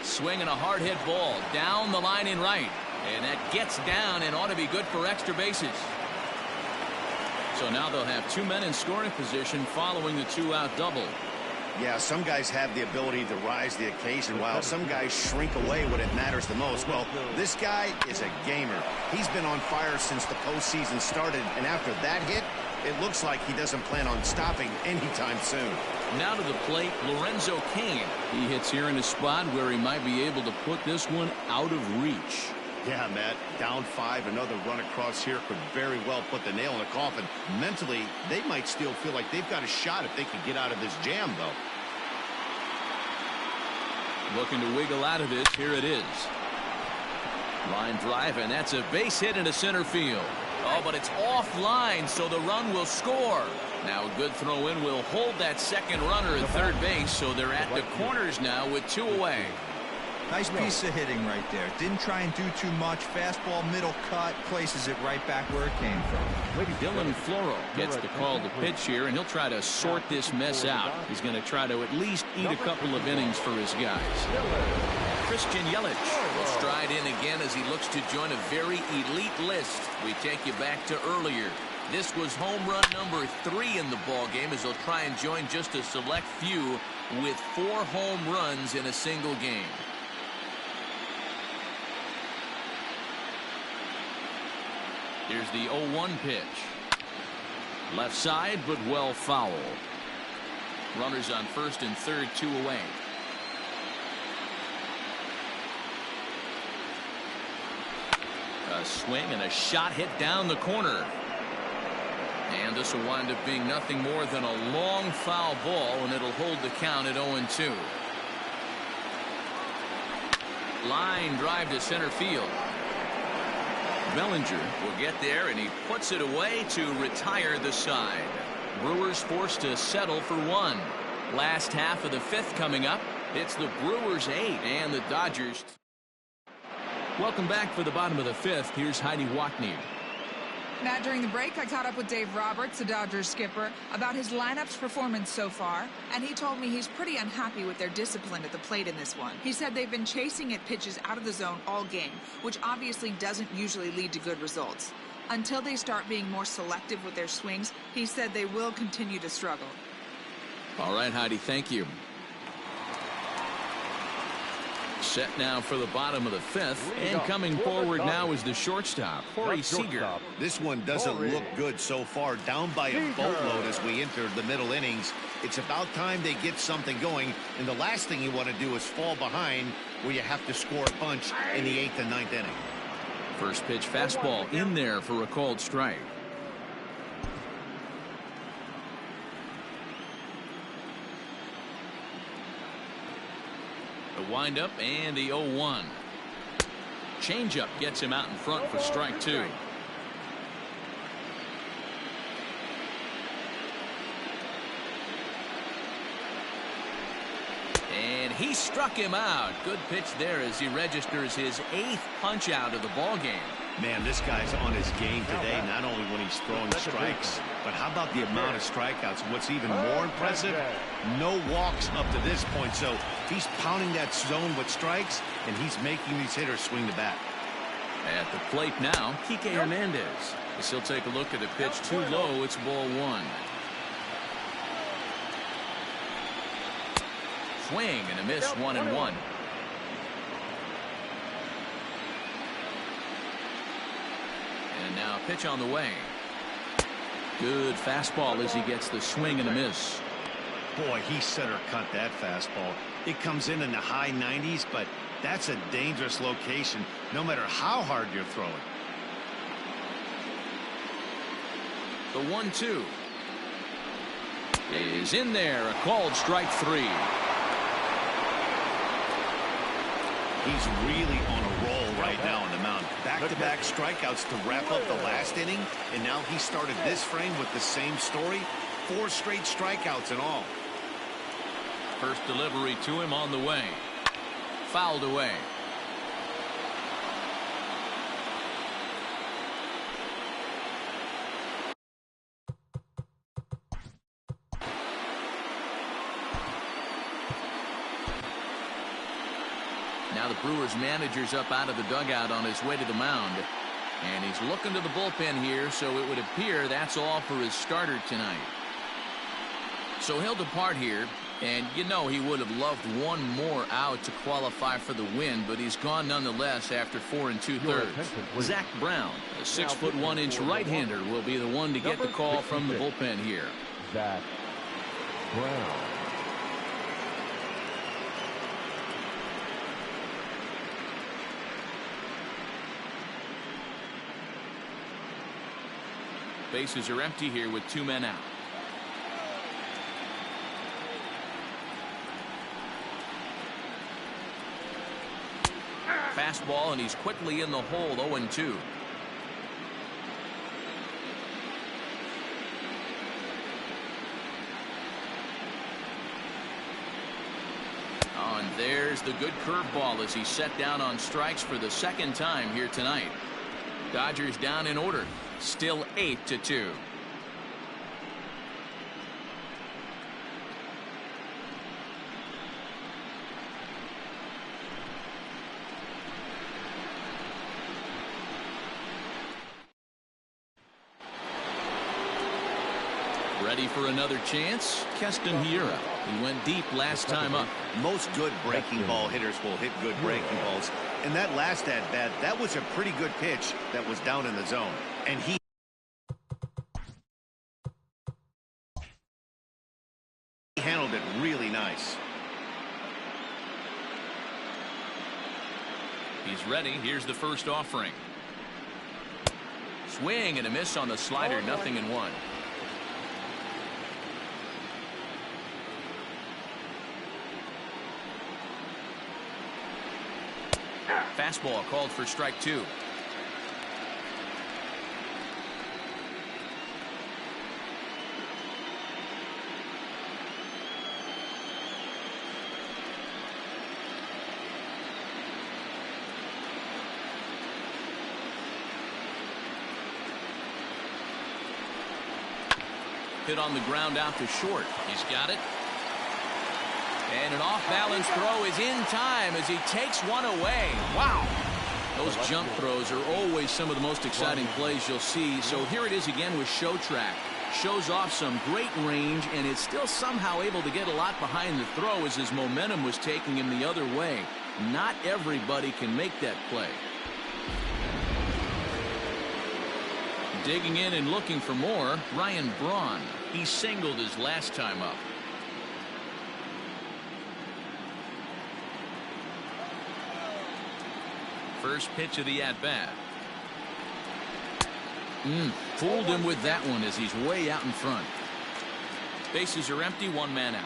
Speaker 1: Swinging a hard hit ball down the line in right, and that gets down and ought to be good for extra bases. So now they'll have 2 men in scoring position following the 2-out double.
Speaker 2: Yeah, some guys have the ability to rise the occasion while some guys shrink away when it matters the most. Well, this guy is a gamer. He's been on fire since the postseason started, and after that hit, it looks like he doesn't plan on stopping anytime soon.
Speaker 1: Now to the plate, Lorenzo Cain. He hits here in a spot where he might be able to put this one out of reach.
Speaker 2: Yeah, Matt, down 5, another run across here could very well put the nail in the coffin. Mentally, they might still feel like they've got a shot if they can get out of this jam, though.
Speaker 1: Looking to wiggle out of this. Here it is. Line drive, and that's a base hit into center field. Oh, but it's offline, so the run will score. Now a good throw in will hold that second runner at third base, so they're at the corners now with 2 away.
Speaker 4: Nice piece of hitting right there. Didn't try and do too much. Fastball, middle cut, places it right back where it came from.
Speaker 1: Dylan Floro gets the call to pitch here, and he'll try to sort this mess out. He's going to try to at least eat a couple of innings for his guys. Christian Yelich will stride in again as he looks to join a very elite list. We take you back to earlier. This was home run number 3 in the ball game as he'll try and join just a select few with 4 home runs in a single game. Here's the 0-1 pitch. Left side, but well foul. Runners on first and third, 2 away. A swing and a shot hit down the corner. And this will wind up being nothing more than a long foul ball, and it'll hold the count at 0-2. Line drive to center field. Bellinger will get there, and he puts it away to retire the side. Brewers forced to settle for 1. Last half of the 5th coming up. It's the Brewers 8 and the Dodgers. Welcome back for the bottom of the 5th. Here's Heidi Watney.
Speaker 6: Matt, during the break, I caught up with Dave Roberts, the Dodgers skipper, about his lineup's performance so far, and he told me he's pretty unhappy with their discipline at the plate in this one. He said they've been chasing at pitches out of the zone all game, which obviously doesn't usually lead to good results. Until they start being more selective with their swings, he said they will continue to struggle.
Speaker 1: All right, Heidi, thank you. Set now for the bottom of the 5th, and coming forward now is the shortstop, Corey Seager.
Speaker 2: This one doesn't look good so far, down by a boatload as we enter the middle innings. It's about time they get something going, and the last thing you want to do is fall behind where you have to score a bunch in the 8th and 9th inning.
Speaker 1: First pitch fastball in there for a called strike. The windup and the 0-1. Changeup gets him out in front for strike 2. And he struck him out. Good pitch there as he registers his 8th punch out of the ball game.
Speaker 2: Man, this guy's on his game today, not only when he's throwing strikes, but how about the amount of strikeouts? What's even more impressive, no walks up to this point. So he's pounding that zone with strikes, and he's making these hitters swing the bat.
Speaker 1: At the plate now, Kike Hernandez. As he'll take a look at a pitch too low. It's ball 1. Swing and a miss, 1-1. And now pitch on the way. Good fastball as he gets the swing and a miss.
Speaker 2: Boy, he center cut that fastball. It comes in the high 90s, but that's a dangerous location no matter how hard you're throwing.
Speaker 1: The 1-2 is in there. A called strike 3.
Speaker 2: He's really on a roll right now on the mound. Back-to-back strikeouts to wrap up the last inning, and now he started this frame with the same story. 4 straight strikeouts in all.
Speaker 1: First delivery to him on the way. Fouled away. Now the Brewers manager's up out of the dugout on his way to the mound. And he's looking to the bullpen here, so it would appear that's all for his starter tonight. So he'll depart here, and you know he would have loved one more out to qualify for the win, but he's gone nonetheless after 4 2/3. Zach Brown, a 6'1" right-hander, will be the one to get the call from the bullpen here.
Speaker 3: Zach Brown.
Speaker 1: Bases are empty here with 2 men out. Fastball, and he's quickly in the hole. 0-2. Oh, and there's the good curveball as he's set down on strikes for the second time here tonight. Dodgers down in order. Still 8-2. Ready for another chance? Keston Hiura. He went deep last time up.
Speaker 2: Most good breaking ball hitters will hit good breaking balls. And that last at-bat, that was a pretty good pitch that was down in the zone. And he handled it really nice.
Speaker 1: He's ready. Here's the first offering. Swing and a miss on the slider. 0-1. Fastball called for strike 2. Hit on the ground out to short. He's got it. And an off-balance throw is in time as he takes one away. Wow. Those jump throws are always some of the most exciting plays you'll see. So here it is again with Show Track. Shows off some great range, and it's still somehow able to get a lot behind the throw as his momentum was taking him the other way. Not everybody can make that play. Digging in and looking for more, Ryan Braun. He singled his last time up. First pitch of the at-bat. Fooled him with that one as he's way out in front. Bases are empty, 1 man out.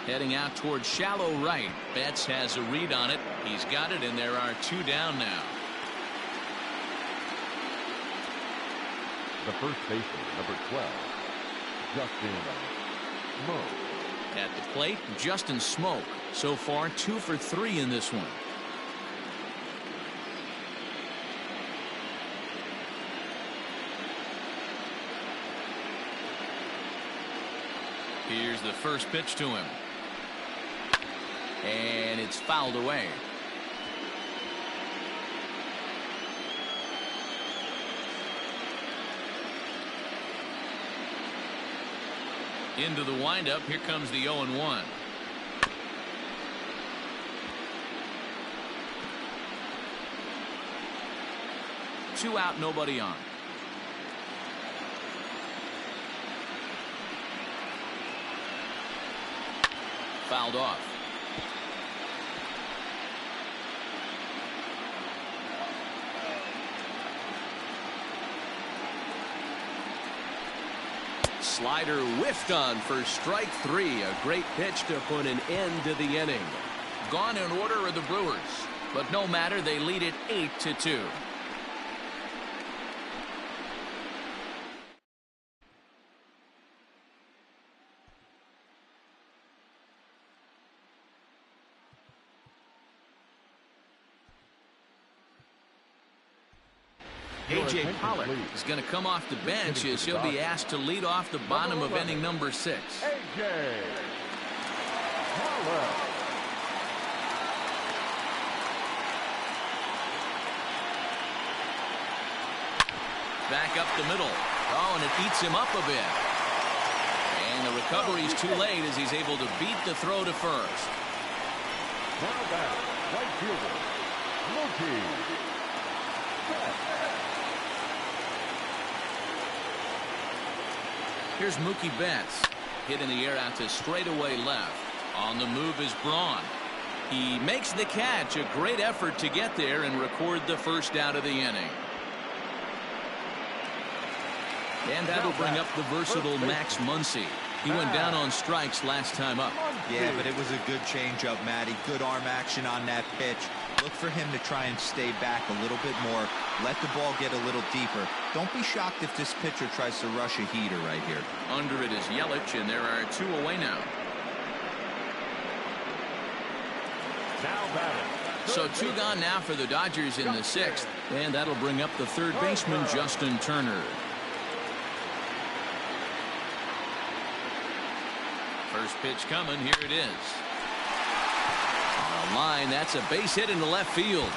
Speaker 1: Heading out towards shallow right. Betts has a read on it. He's got it, and there are 2 down now.
Speaker 3: The first baseman, number 12, Justin Smoke.
Speaker 1: At the plate, Justin Smoke. So far, 2 for 3 in this one. Here's the first pitch to him. And it's fouled away. Into the windup. Here comes the 0-1. Two out, nobody on. Fouled off. Slider whiffed on for strike 3. A great pitch to put an end to the inning. Gone in order are the Brewers, but no matter, they lead it 8-2. A.J. Pollock is going to come off the bench as he'll be asked to lead off the bottom of inning number 6.
Speaker 3: A.J. Pollock.
Speaker 1: Back up the middle. Oh, and it eats him up a bit. And the recovery's too late as he's able to beat the throw to first.
Speaker 3: Now back, right fielder, Mookie.
Speaker 1: Here's Mookie Betts. Hit in the air out to straightaway left. On the move is Braun. He makes the catch. A great effort to get there and record the first out of the inning. And that'll bring up the versatile Max Muncy. He went down on strikes last time up.
Speaker 4: Yeah, but it was a good changeup, Matty. Good arm action on that pitch. Look for him to try and stay back a little bit more. Let the ball get a little deeper. Don't be shocked if this pitcher tries to rush a heater right here.
Speaker 1: Under it is Yelich, and there are 2 away now.
Speaker 3: Now batting.
Speaker 1: So 2 gone now for the Dodgers in the 6th. And that'll bring up the third baseman, Justin Turner. First pitch coming. Here it is. On a line, that's a base hit into left field.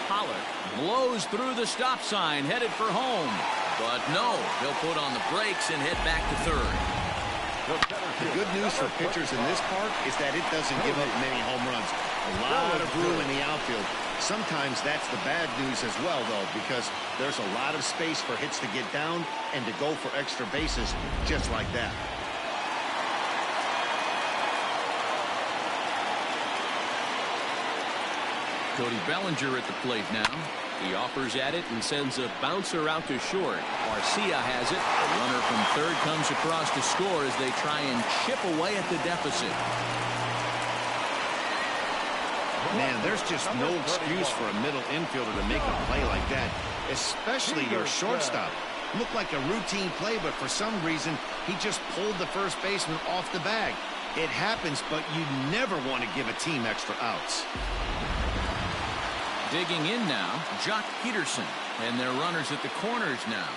Speaker 1: Pollock blows through the stop sign, headed for home. But no, he'll put on the brakes and head back to third.
Speaker 2: The good news for pitchers in this park is that it doesn't give up many home runs. A lot of room in the outfield. Sometimes that's the bad news as well, though, because there's a lot of space for hits to get down and to go for extra bases just like that.
Speaker 1: Cody Bellinger at the plate now. He offers at it and sends a bouncer out to short. Garcia has it. The runner from third comes across to score as they try and chip away at the deficit.
Speaker 2: Man, there's just no excuse for a middle infielder to make a play like that, especially your shortstop. Looked like a routine play, but for some reason, he just pulled the first baseman off the bag. It happens, but you never want to give a team extra outs.
Speaker 1: Digging in now, Jock Peterson, and their runners at the corners now.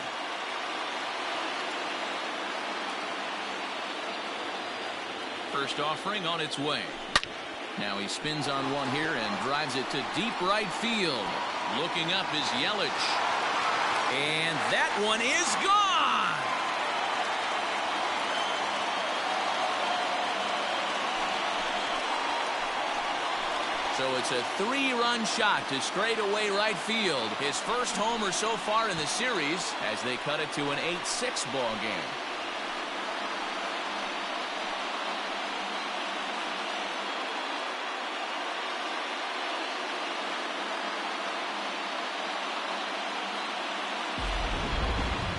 Speaker 1: First offering on its way. Now he spins on one here and drives it to deep right field. Looking up is Yelich. And that one is gone! So it's a 3-run shot to straightaway right field. His first homer so far in the series as they cut it to an 8-6 ball game.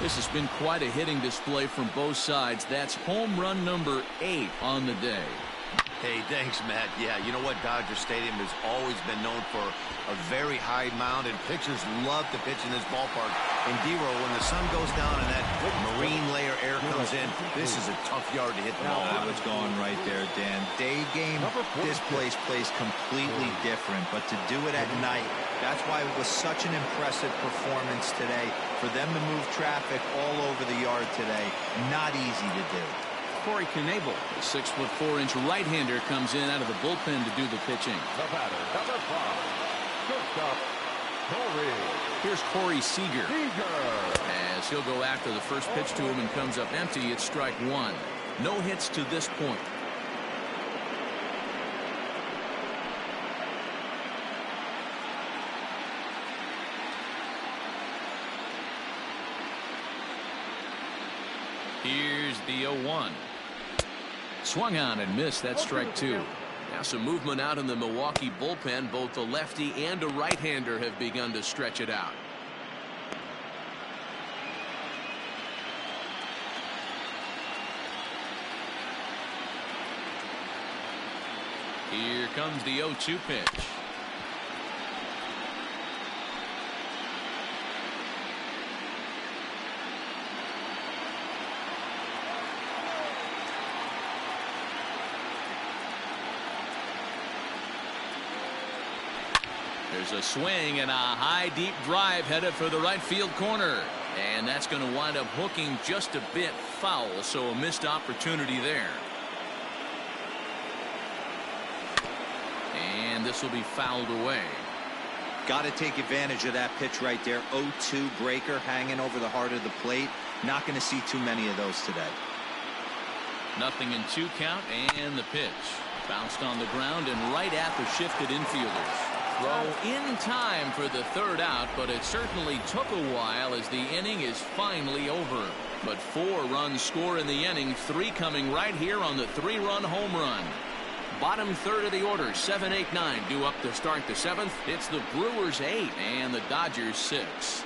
Speaker 1: This has been quite a hitting display from both sides. That's home run number 8 on the day.
Speaker 2: Hey, thanks, Matt. Yeah, you know what? Dodger Stadium has always been known for a very high mound, and pitchers love to pitch in this ballpark. And D-Row, when the sun goes down and that marine layer air comes in, this is a tough yard to hit the ball.
Speaker 4: That was going right there, Dan. Day game, this place plays completely different, but to do it at night, that's why it was such an impressive performance today. For them to move traffic all over the yard today, not easy to do.
Speaker 1: Corey Knebel, the 6'4" right-hander, comes in out of the bullpen to do the pitching.
Speaker 3: The batter, number 5, shortstop, Corey.
Speaker 1: Here's Corey Seager. As he'll go after the first pitch to him and comes up empty, it's strike 1. No hits to this point. Here's the 0-1. Swung on and missed. That's strike 2. Now some movement out in the Milwaukee bullpen. Both the lefty and a right-hander have begun to stretch it out. Here comes the 0-2 pitch. There's a swing and a high deep drive headed for the right field corner. And that's going to wind up hooking just a bit foul, so a missed opportunity there. And this will be fouled away.
Speaker 4: Got to take advantage of that pitch right there. 0-2 breaker hanging over the heart of the plate. Not going to see too many of those today.
Speaker 1: 0-2 count, and the pitch bounced on the ground and right at the shifted infielders. Throw in time for the third out, but it certainly took a while as the inning is finally over. But 4 runs score in the inning, 3 coming right here on the 3-run home run. Bottom third of the order, 7, 8, 9 due up to start the 7th. It's the Brewers 8 and the Dodgers 6.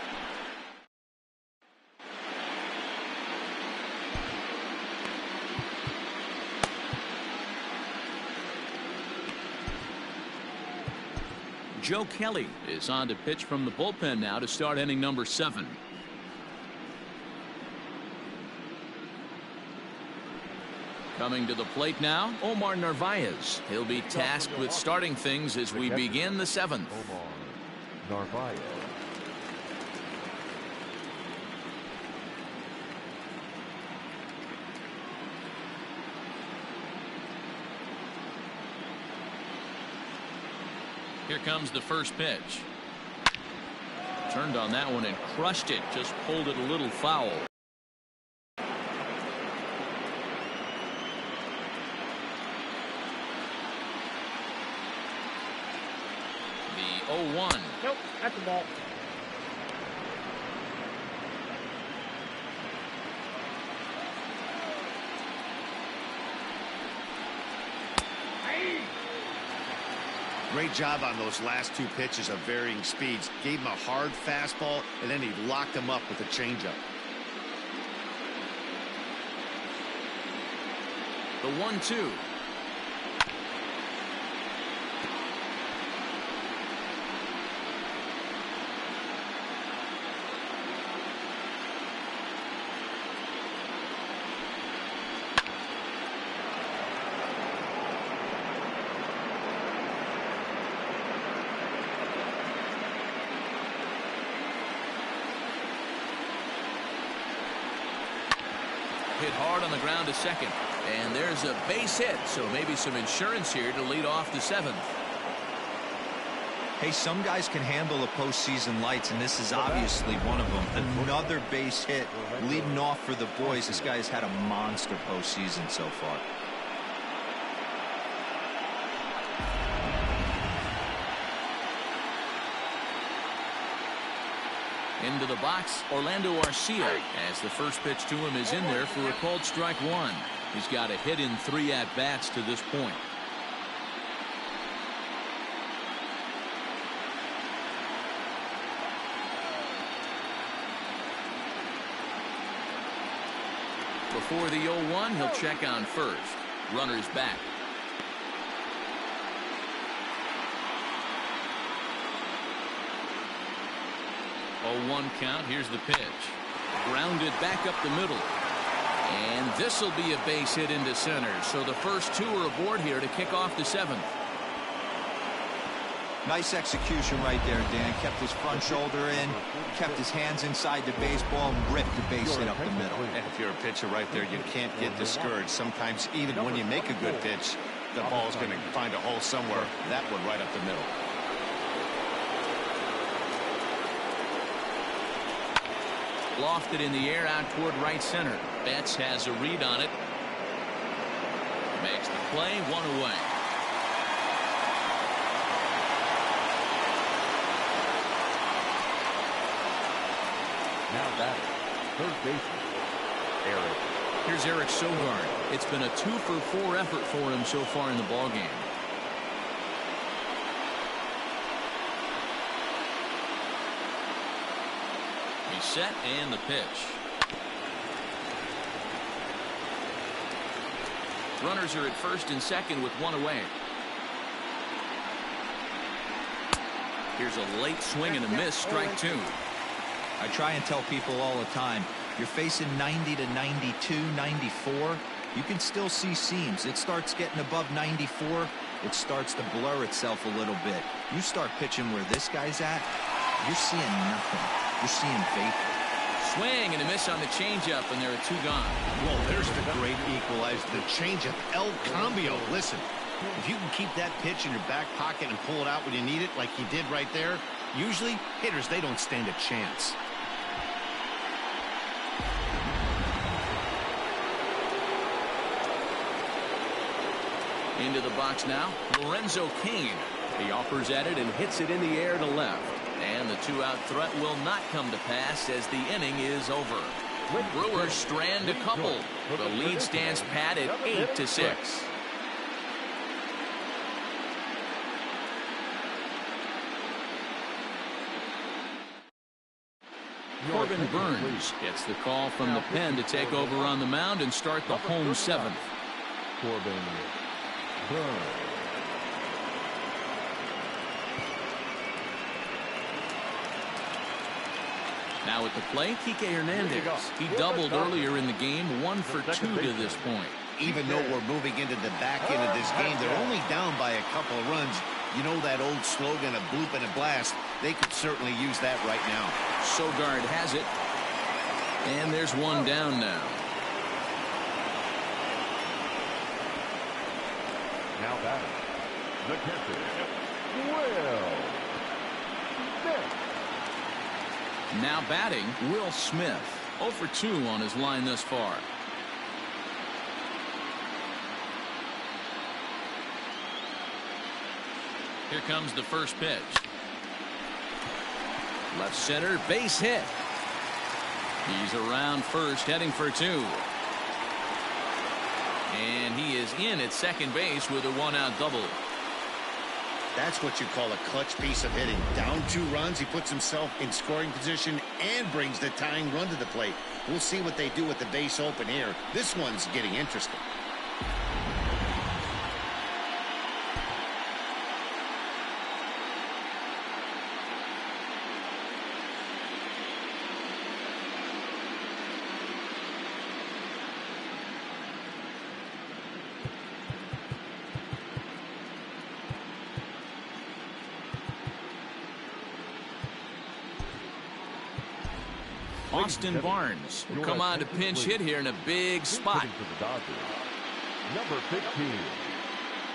Speaker 1: Joe Kelly is on to pitch from the bullpen now to start inning number 7. Coming to the plate now, Omar Narvaez. He'll be tasked with starting things as we begin the 7th.
Speaker 3: Omar Narvaez.
Speaker 1: Here comes the first pitch. Turned on that one and crushed it. Just pulled it a little foul. The 0-1.
Speaker 7: Nope, that's the ball.
Speaker 2: Great job on those last 2 pitches of varying speeds. Gave him a hard fastball, and then he locked him up with a changeup.
Speaker 1: The 1-2. Hit hard on the ground to second. And there's a base hit, so maybe some insurance here to lead off the 7th.
Speaker 4: Hey, some guys can handle the postseason lights, and this is obviously one of them. Another base hit leading off for the boys. This guy's had a monster postseason so far.
Speaker 1: Into the box, Orlando Arcia, as the first pitch to him is in there for a called strike 1. He's got a hit in 3 at-bats to this point. Before the 0-1, he'll check on first. Runner's back. 0-1 count. Here's the pitch. Grounded back up the middle. And this will be a base hit into center. So the first 2 are aboard here to kick off the 7th.
Speaker 4: Nice execution right there, Dan. Kept his front shoulder in, kept his hands inside the baseball, and ripped the base hit up the middle.
Speaker 2: And if you're a pitcher right there, you can't get discouraged. Sometimes even when you make a good pitch, the ball's going to find a hole somewhere. That one right up the middle.
Speaker 1: Lofted in the air out toward right center. Betts has a read on it. Makes the play, 1 away.
Speaker 3: Now batting, third baseman, Eric
Speaker 1: Here's Eric Sogard. It's been a 2-for-4 effort for him so far in the ballgame. He's set and the pitch. Runners are at first and second with one away. Here's a late swing and a miss, strike two.
Speaker 4: I try and tell people all the time, you're facing 90 to 92, 94. You can still see seams. It starts getting above 94. It starts to blur itself a little bit. You start pitching where this guy's at, you're seeing nothing. You're seeing vapor.
Speaker 1: Swing and a miss on the changeup, and there are two gone.
Speaker 2: Well, there's the great equalizer, the changeup, El Cambio. Listen, if you can keep that pitch in your back pocket and pull it out when you need it, like he did right there, usually hitters, they don't stand a chance.
Speaker 1: Into the box now, Lorenzo Cain. He offers at it and hits it in the air to left. And the two-out threat will not come to pass as the inning is over. Brewers strand a couple. The lead stands pat at 8-6. Corbin Burns gets the call from the pen to take over on the mound and start the home seventh.
Speaker 3: Corbin Burns.
Speaker 1: Now at the plate, Kike Hernandez. He doubled earlier in the game, 1 for 2 to this point.
Speaker 2: Even though we're moving into the back end of this game, they're only down by a couple of runs. You know that old slogan, a bloop and a blast. They could certainly use that right now.
Speaker 1: Sogard has it. And there's one down now.
Speaker 3: Now batting, the catcher, Will Smith.
Speaker 1: Now batting, Will Smith. 0 for 2 on his line thus far. Here comes the first pitch. Left center, base hit. He's around first, heading for 2. And he is in at second base with a one-out double.
Speaker 2: That's what you call a clutch piece of hitting. Down 2 runs, he puts himself in scoring position and brings the tying run to the plate. We'll see what they do with the base open here. This one's getting interesting.
Speaker 1: Austin Barnes will come on to pinch hit here in a big spot.
Speaker 3: For the Dodgers, number 15,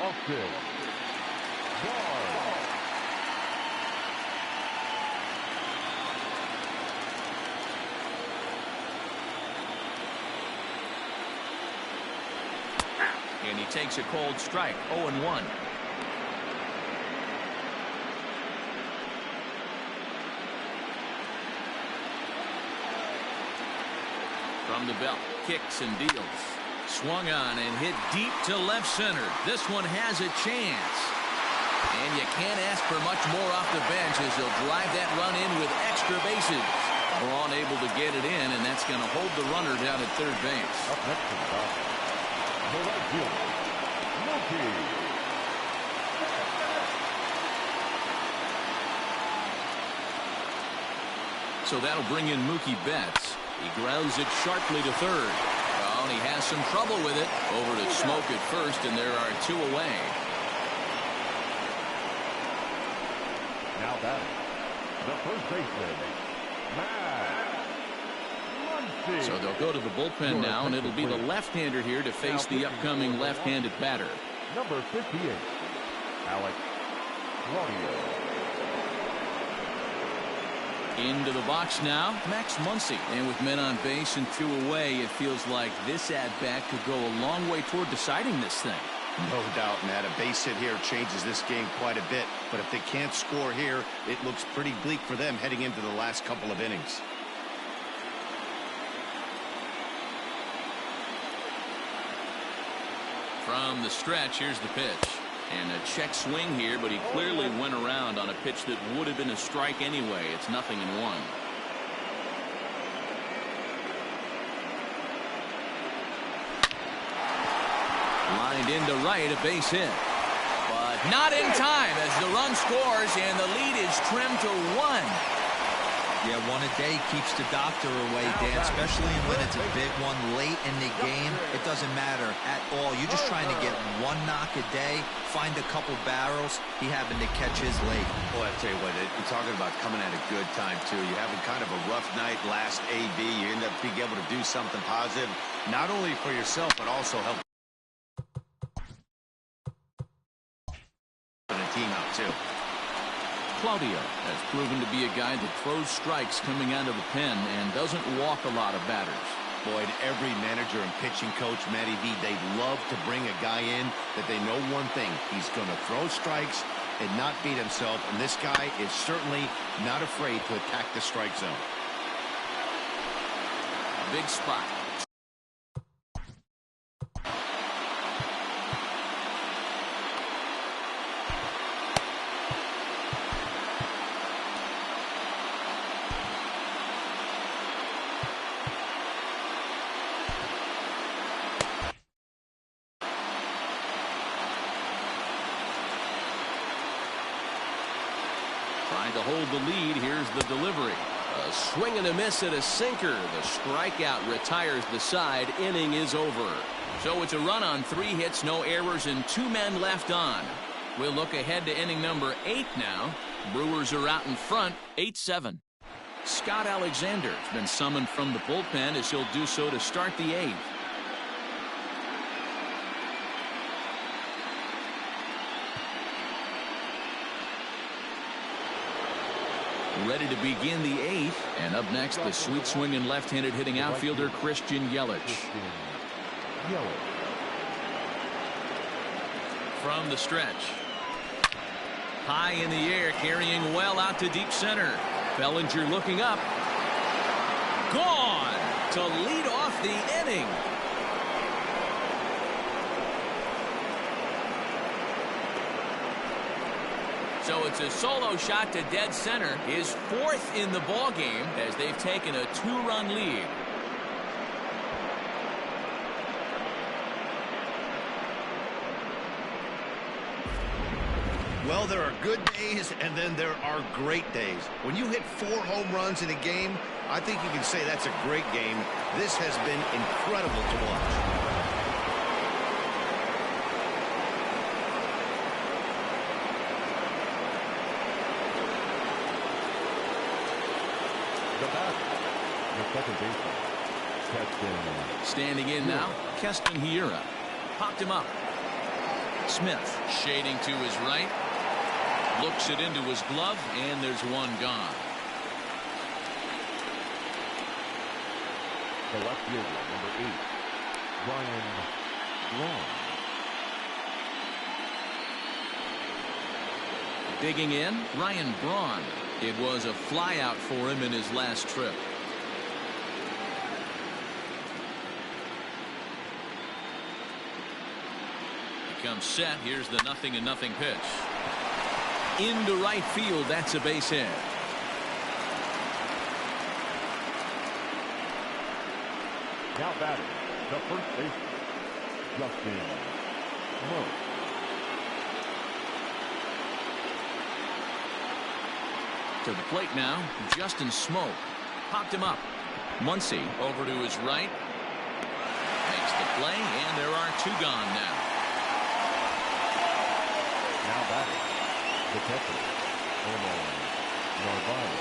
Speaker 3: Austin Barnes.
Speaker 1: And he takes a cold strike, 0-1. From the belt, kicks and deals. Swung on and hit deep to left center. This one has a chance. And you can't ask for much more off the bench as he'll drive that run in with extra bases. Braun able to get it in, and that's going to hold the runner down at third base.
Speaker 3: Up next to the Dodgers, the right fielder, Mookie.
Speaker 1: So that'll bring in Mookie Betts. He grounds it sharply to third. Well, and he has some trouble with it. Over to Smoke at first, and there are 2 away.
Speaker 3: Now batting, the first baseman, Matt Muncy.
Speaker 1: So they'll go to the bullpen now, and it'll be the left-hander here to face the upcoming left-handed batter.
Speaker 3: Number 58, Alex Claudio.
Speaker 1: Into the box now, Max Muncy. And with men on base and 2 away, it feels like this at-bat could go a long way toward deciding this thing.
Speaker 2: No doubt, Matt. A base hit here changes this game quite a bit. But if they can't score here, it looks pretty bleak for them heading into the last couple of innings.
Speaker 1: From the stretch, here's the pitch. And a check swing here, but he clearly went around on a pitch that would have been a strike anyway. It's 0-1. Lined into right, a base hit. But not in time as the run scores and the lead is trimmed to 1.
Speaker 4: Yeah, one a day keeps the doctor away, Dan, especially when it's a big one late in the game. It doesn't matter at all. You're just trying to get one knock a day, find a couple barrels. He happened to catch his late.
Speaker 2: Boy, I tell you what, you're talking about coming at a good time, too. You're having kind of a rough night last AB. You end up being able to do something positive, not only for yourself, but also help the team out, too.
Speaker 1: Claudio has proven to be a guy that throws strikes coming out of the pen and doesn't walk a lot of batters.
Speaker 2: Boyd, every manager and pitching coach, Matty V, they love to bring a guy in that they know one thing. He's going to throw strikes and not beat himself, and this guy is certainly not afraid to attack the strike zone.
Speaker 1: Big spot. Trying to hold the lead. Here's the delivery. A swing and a miss at a sinker. The strikeout retires the side. Inning is over. So it's a run on 3 hits, no errors, and 2 men left on. We'll look ahead to inning number 8 now. Brewers are out in front, 8-7. Scott Alexander has been summoned from the bullpen as he'll do so to start the 8th. Ready to begin the 8th. And up next, the sweet swinging left-handed hitting outfielder Christian Yelich. From the stretch. High in the air, carrying well out to deep center. Bellinger looking up. Gone to lead off the inning. So it's a solo shot to dead center, his 4th in the ballgame as they've taken a 2-run lead.
Speaker 2: Well, there are good days, and then there are great days. When you hit 4 home runs in a game, I think you can say that's a great game. This has been incredible to watch. Standing in now, Keston Hiura. Popped him up. Smith shading to his right. Looks it into his glove, and there's one gone.
Speaker 3: The left fielder, number 8, Ryan Braun.
Speaker 1: Digging in, Ryan Braun. It was a flyout for him in his last trip. Comes set. Here's the 0-0 pitch. Into right field. That's a base hit.
Speaker 3: Now batting, the first baseman, Justin Smoak.
Speaker 1: To the plate now, Justin Smoak. Popped him up. Muncy over to his right. Makes the play, and there are 2 gone now.
Speaker 3: Now batting, the catcher, Omar Narvaez.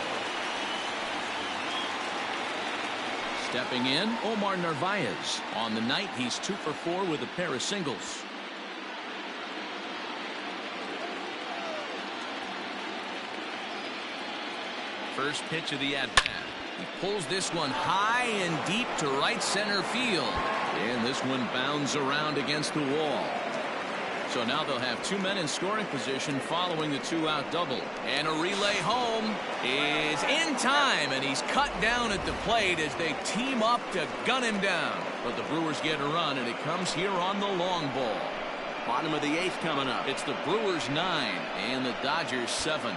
Speaker 1: Stepping in, Omar Narvaez. On the night, he's 2 for 4 with a pair of singles. First pitch of the at-bat. He pulls this one high and deep to right center field. And this one bounds around against the wall. So now they'll have 2 men in scoring position following the 2-out double. And a relay home is in time, and he's cut down at the plate as they team up to gun him down. But the Brewers get a run, and it comes here on the long ball.
Speaker 7: Bottom of the 8th coming up.
Speaker 1: It's the Brewers 9 and the Dodgers 7.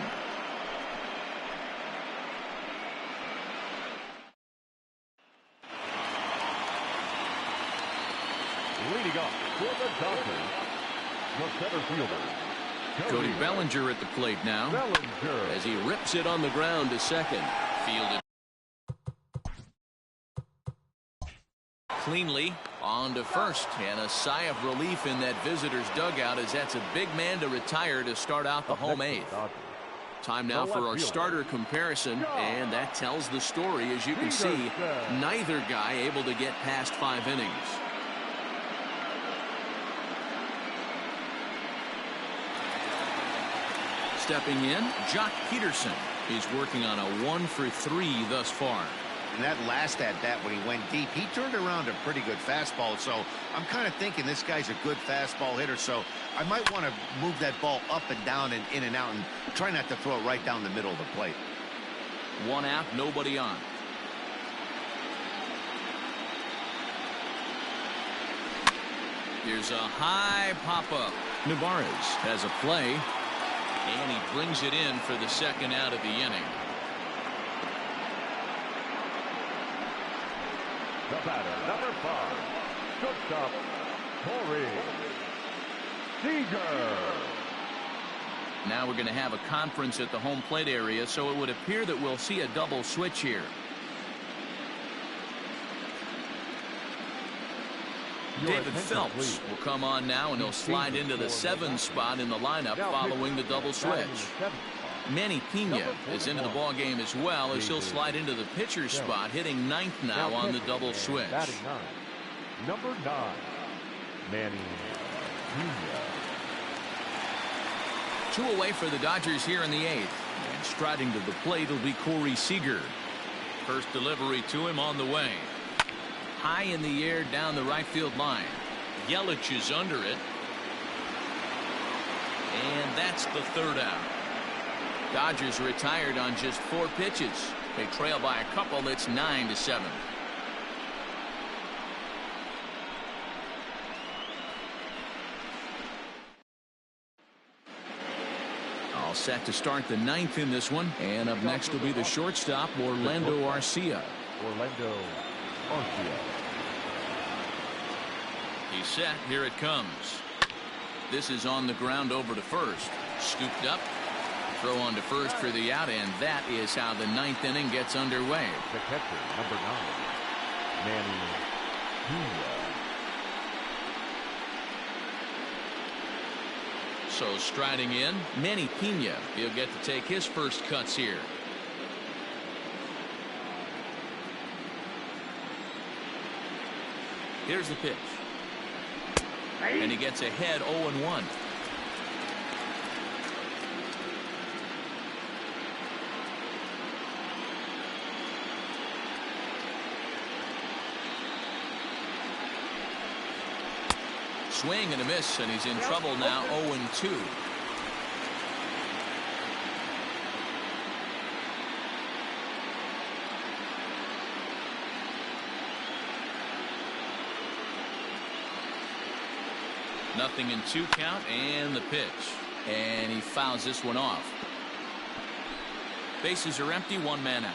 Speaker 3: Leading up for the Dodgers, the center fielder,
Speaker 1: Cody Bellinger at the plate now as he rips it on the ground to second. Fielded cleanly on to first, and a sigh of relief in that visitor's dugout as that's a big man to retire to start out the home 8th. Time now for our starter comparison, and that tells the story. As you can see, neither guy able to get past 5 innings. Stepping in, Jock Peterson. He's working on a 1-for-3 thus far.
Speaker 2: And that last at-bat when he went deep, he turned around a pretty good fastball. So I'm kind of thinking this guy's a good fastball hitter. So I might want to move that ball up and down and in and out and try not to throw it right down the middle of the plate.
Speaker 1: 1 out, nobody on. Here's a high pop-up. Nevarez has a play. And he brings it in for the 2nd out of the inning.
Speaker 3: The batter, number 5, shortstop, Corey Seager.
Speaker 1: Now we're going to have a conference at the home plate area, so it would appear that we'll see a double switch here. David Phelps will come on now, and he'll slide into the 7 spot in the lineup following the double switch. Manny Pena is into the ball game as well, as he'll slide into the pitcher's spot, hitting 9th now on the double switch.
Speaker 3: Number 9, Manny Pena.
Speaker 1: 2 away for the Dodgers here in the 8th. And striding to the plate will be Corey Seager. First delivery to him on the way. High in the air down the right field line. Yelich is under it. And that's the 3rd out. Dodgers retired on just 4 pitches. They trail by a couple. It's 9-7. All set to start the 9th in this one. And up next will be the shortstop, Orlando Arcia. He's set. Here it comes. This is on the ground over to first. Scooped up. Throw on to first for the out, and that is how the 9th inning gets underway.
Speaker 3: The catcher, number 9, Manny Pena.
Speaker 1: So striding in, Manny Pena. He'll get to take his first cuts here. Here's the pitch. And he gets ahead 0-1. Swing and a miss, and he's in trouble now. 0-2. Nothing in 2 count, and the pitch. And he fouls this one off. Bases are empty, 1 man out.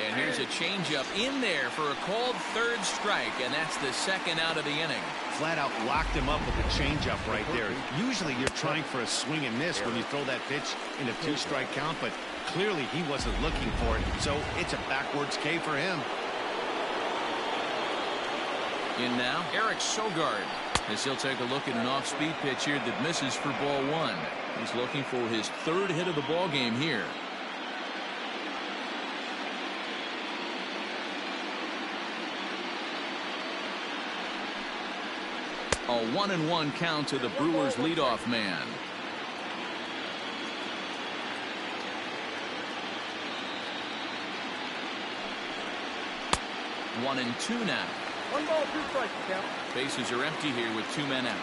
Speaker 1: And here's a changeup in there for a called 3rd strike, and that's the 2nd out of the inning.
Speaker 2: Flat out locked him up with a changeup right there. Usually you're trying for a swing and miss when you throw that pitch in a 2-strike count, but clearly he wasn't looking for it, so it's a backwards K for him.
Speaker 1: In now, Eric Sogard, as he'll take a look at an off-speed pitch here that misses for ball 1. He's looking for his 3rd hit of the ball game here. A 1-1 count to the Brewers leadoff man. 1-2 now.
Speaker 3: 1 ball, 2 strikes, count.
Speaker 1: Bases are empty here with 2 men out.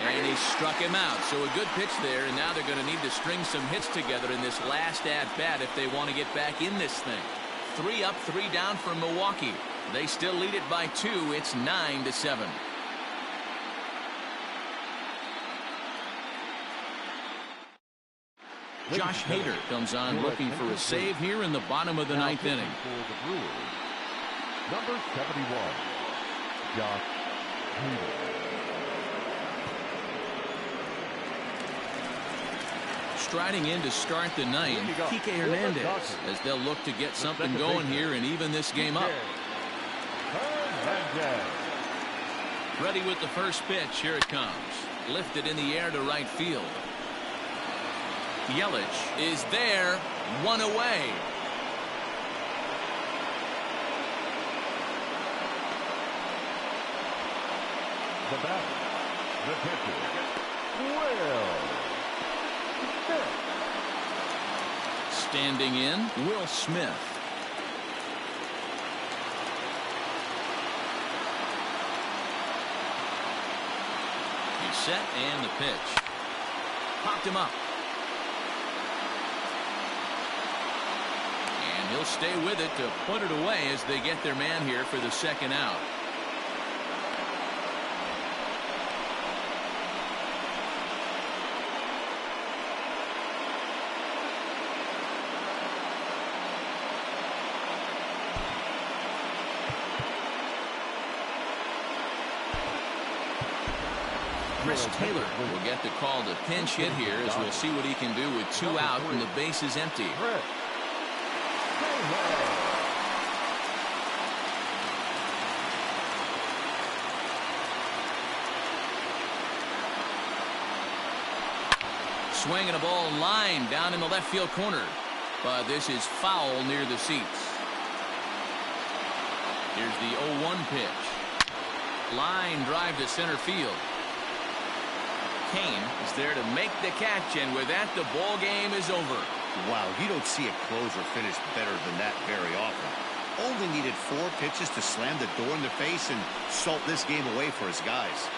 Speaker 1: And he struck him out. So a good pitch there, and now they're going to need to string some hits together in this last at-bat if they want to get back in this thing. 3 up, 3 down for Milwaukee. They still lead it by 2. It's 9-7. Josh Hader comes on looking for a save here in the bottom of the 9th inning.
Speaker 3: For the Brewers, number 71, Josh Hader.
Speaker 1: Striding in to start the 9th, Kike Hernandez, as they'll look to get something going here and even this game up. Ready with the first pitch. Here it comes. Lifted in the air to right field. Yelich is there. 1 away.
Speaker 3: The batter, the pitcher, Will Smith.
Speaker 1: Standing in, Will Smith. He's set, and the pitch. Popped him up. And he'll stay with it to put it away as they get their man here for the second out. Chris Taylor will get the call to pinch hit here as we'll see what he can do with 2 out and the base is empty. Swinging a ball line down in the left field corner, but this is foul near the seats. Here's the 0-1 pitch. Line drive to center field. Kane is there to make the catch, and with that, the ball game is over.
Speaker 2: Wow, you don't see a closer finish better than that very often. Only needed 4 pitches to slam the door in the face and salt this game away for his guys.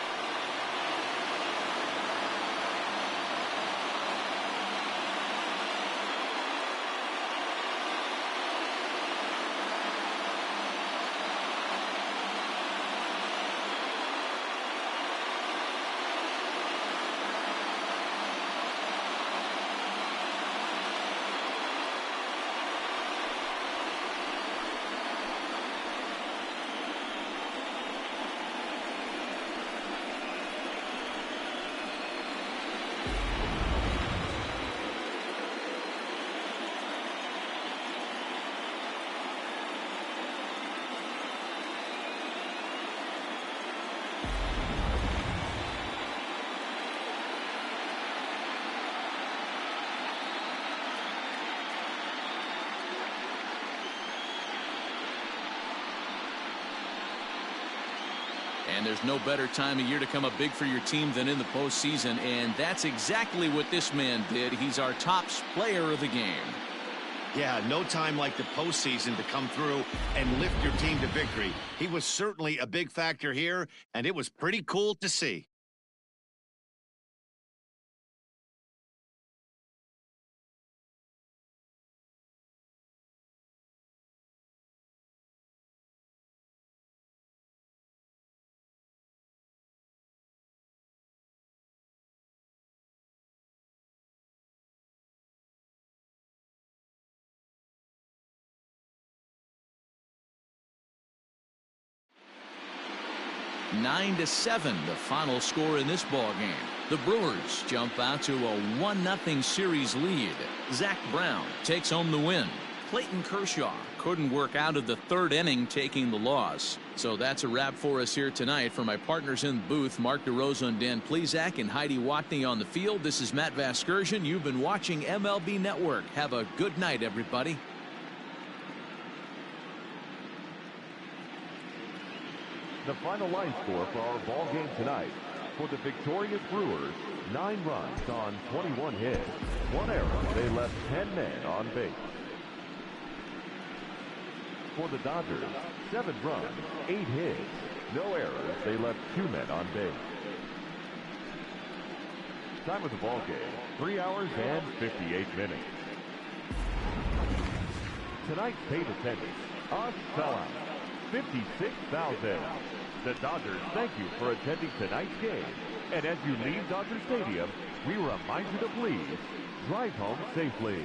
Speaker 1: And there's no better time of year to come up big for your team than in the postseason, and that's exactly what this man did. He's our top player of the game.
Speaker 2: Yeah, no time like the postseason to come through and lift your team to victory. He was certainly a big factor here, and it was pretty cool to see.
Speaker 1: 9-7, the final score in this ball game. The Brewers jump out to a 1-0 series lead. Zach Brown takes home the win. Clayton Kershaw couldn't work out of the 3rd inning, taking the loss. So that's a wrap for us here tonight. For my partners in the booth, Mark DeRosa and Dan Plesac, and Heidi Watney on the field, this is Matt Vasgersian. You've been watching MLB Network. Have a good night, everybody.
Speaker 3: The final line score for our ball game tonight. For the victorious Brewers, 9 runs on 21 hits. 1 error. They left 10 men on base. For the Dodgers, 7 runs, 8 hits, no errors. They left 2 men on base. Time of the ball game, 3 hours and 58 minutes. Tonight's paid attendance, a sellout, 56,000. The Dodgers thank you for attending tonight's game. And as you leave Dodger Stadium, we remind you to please drive home safely.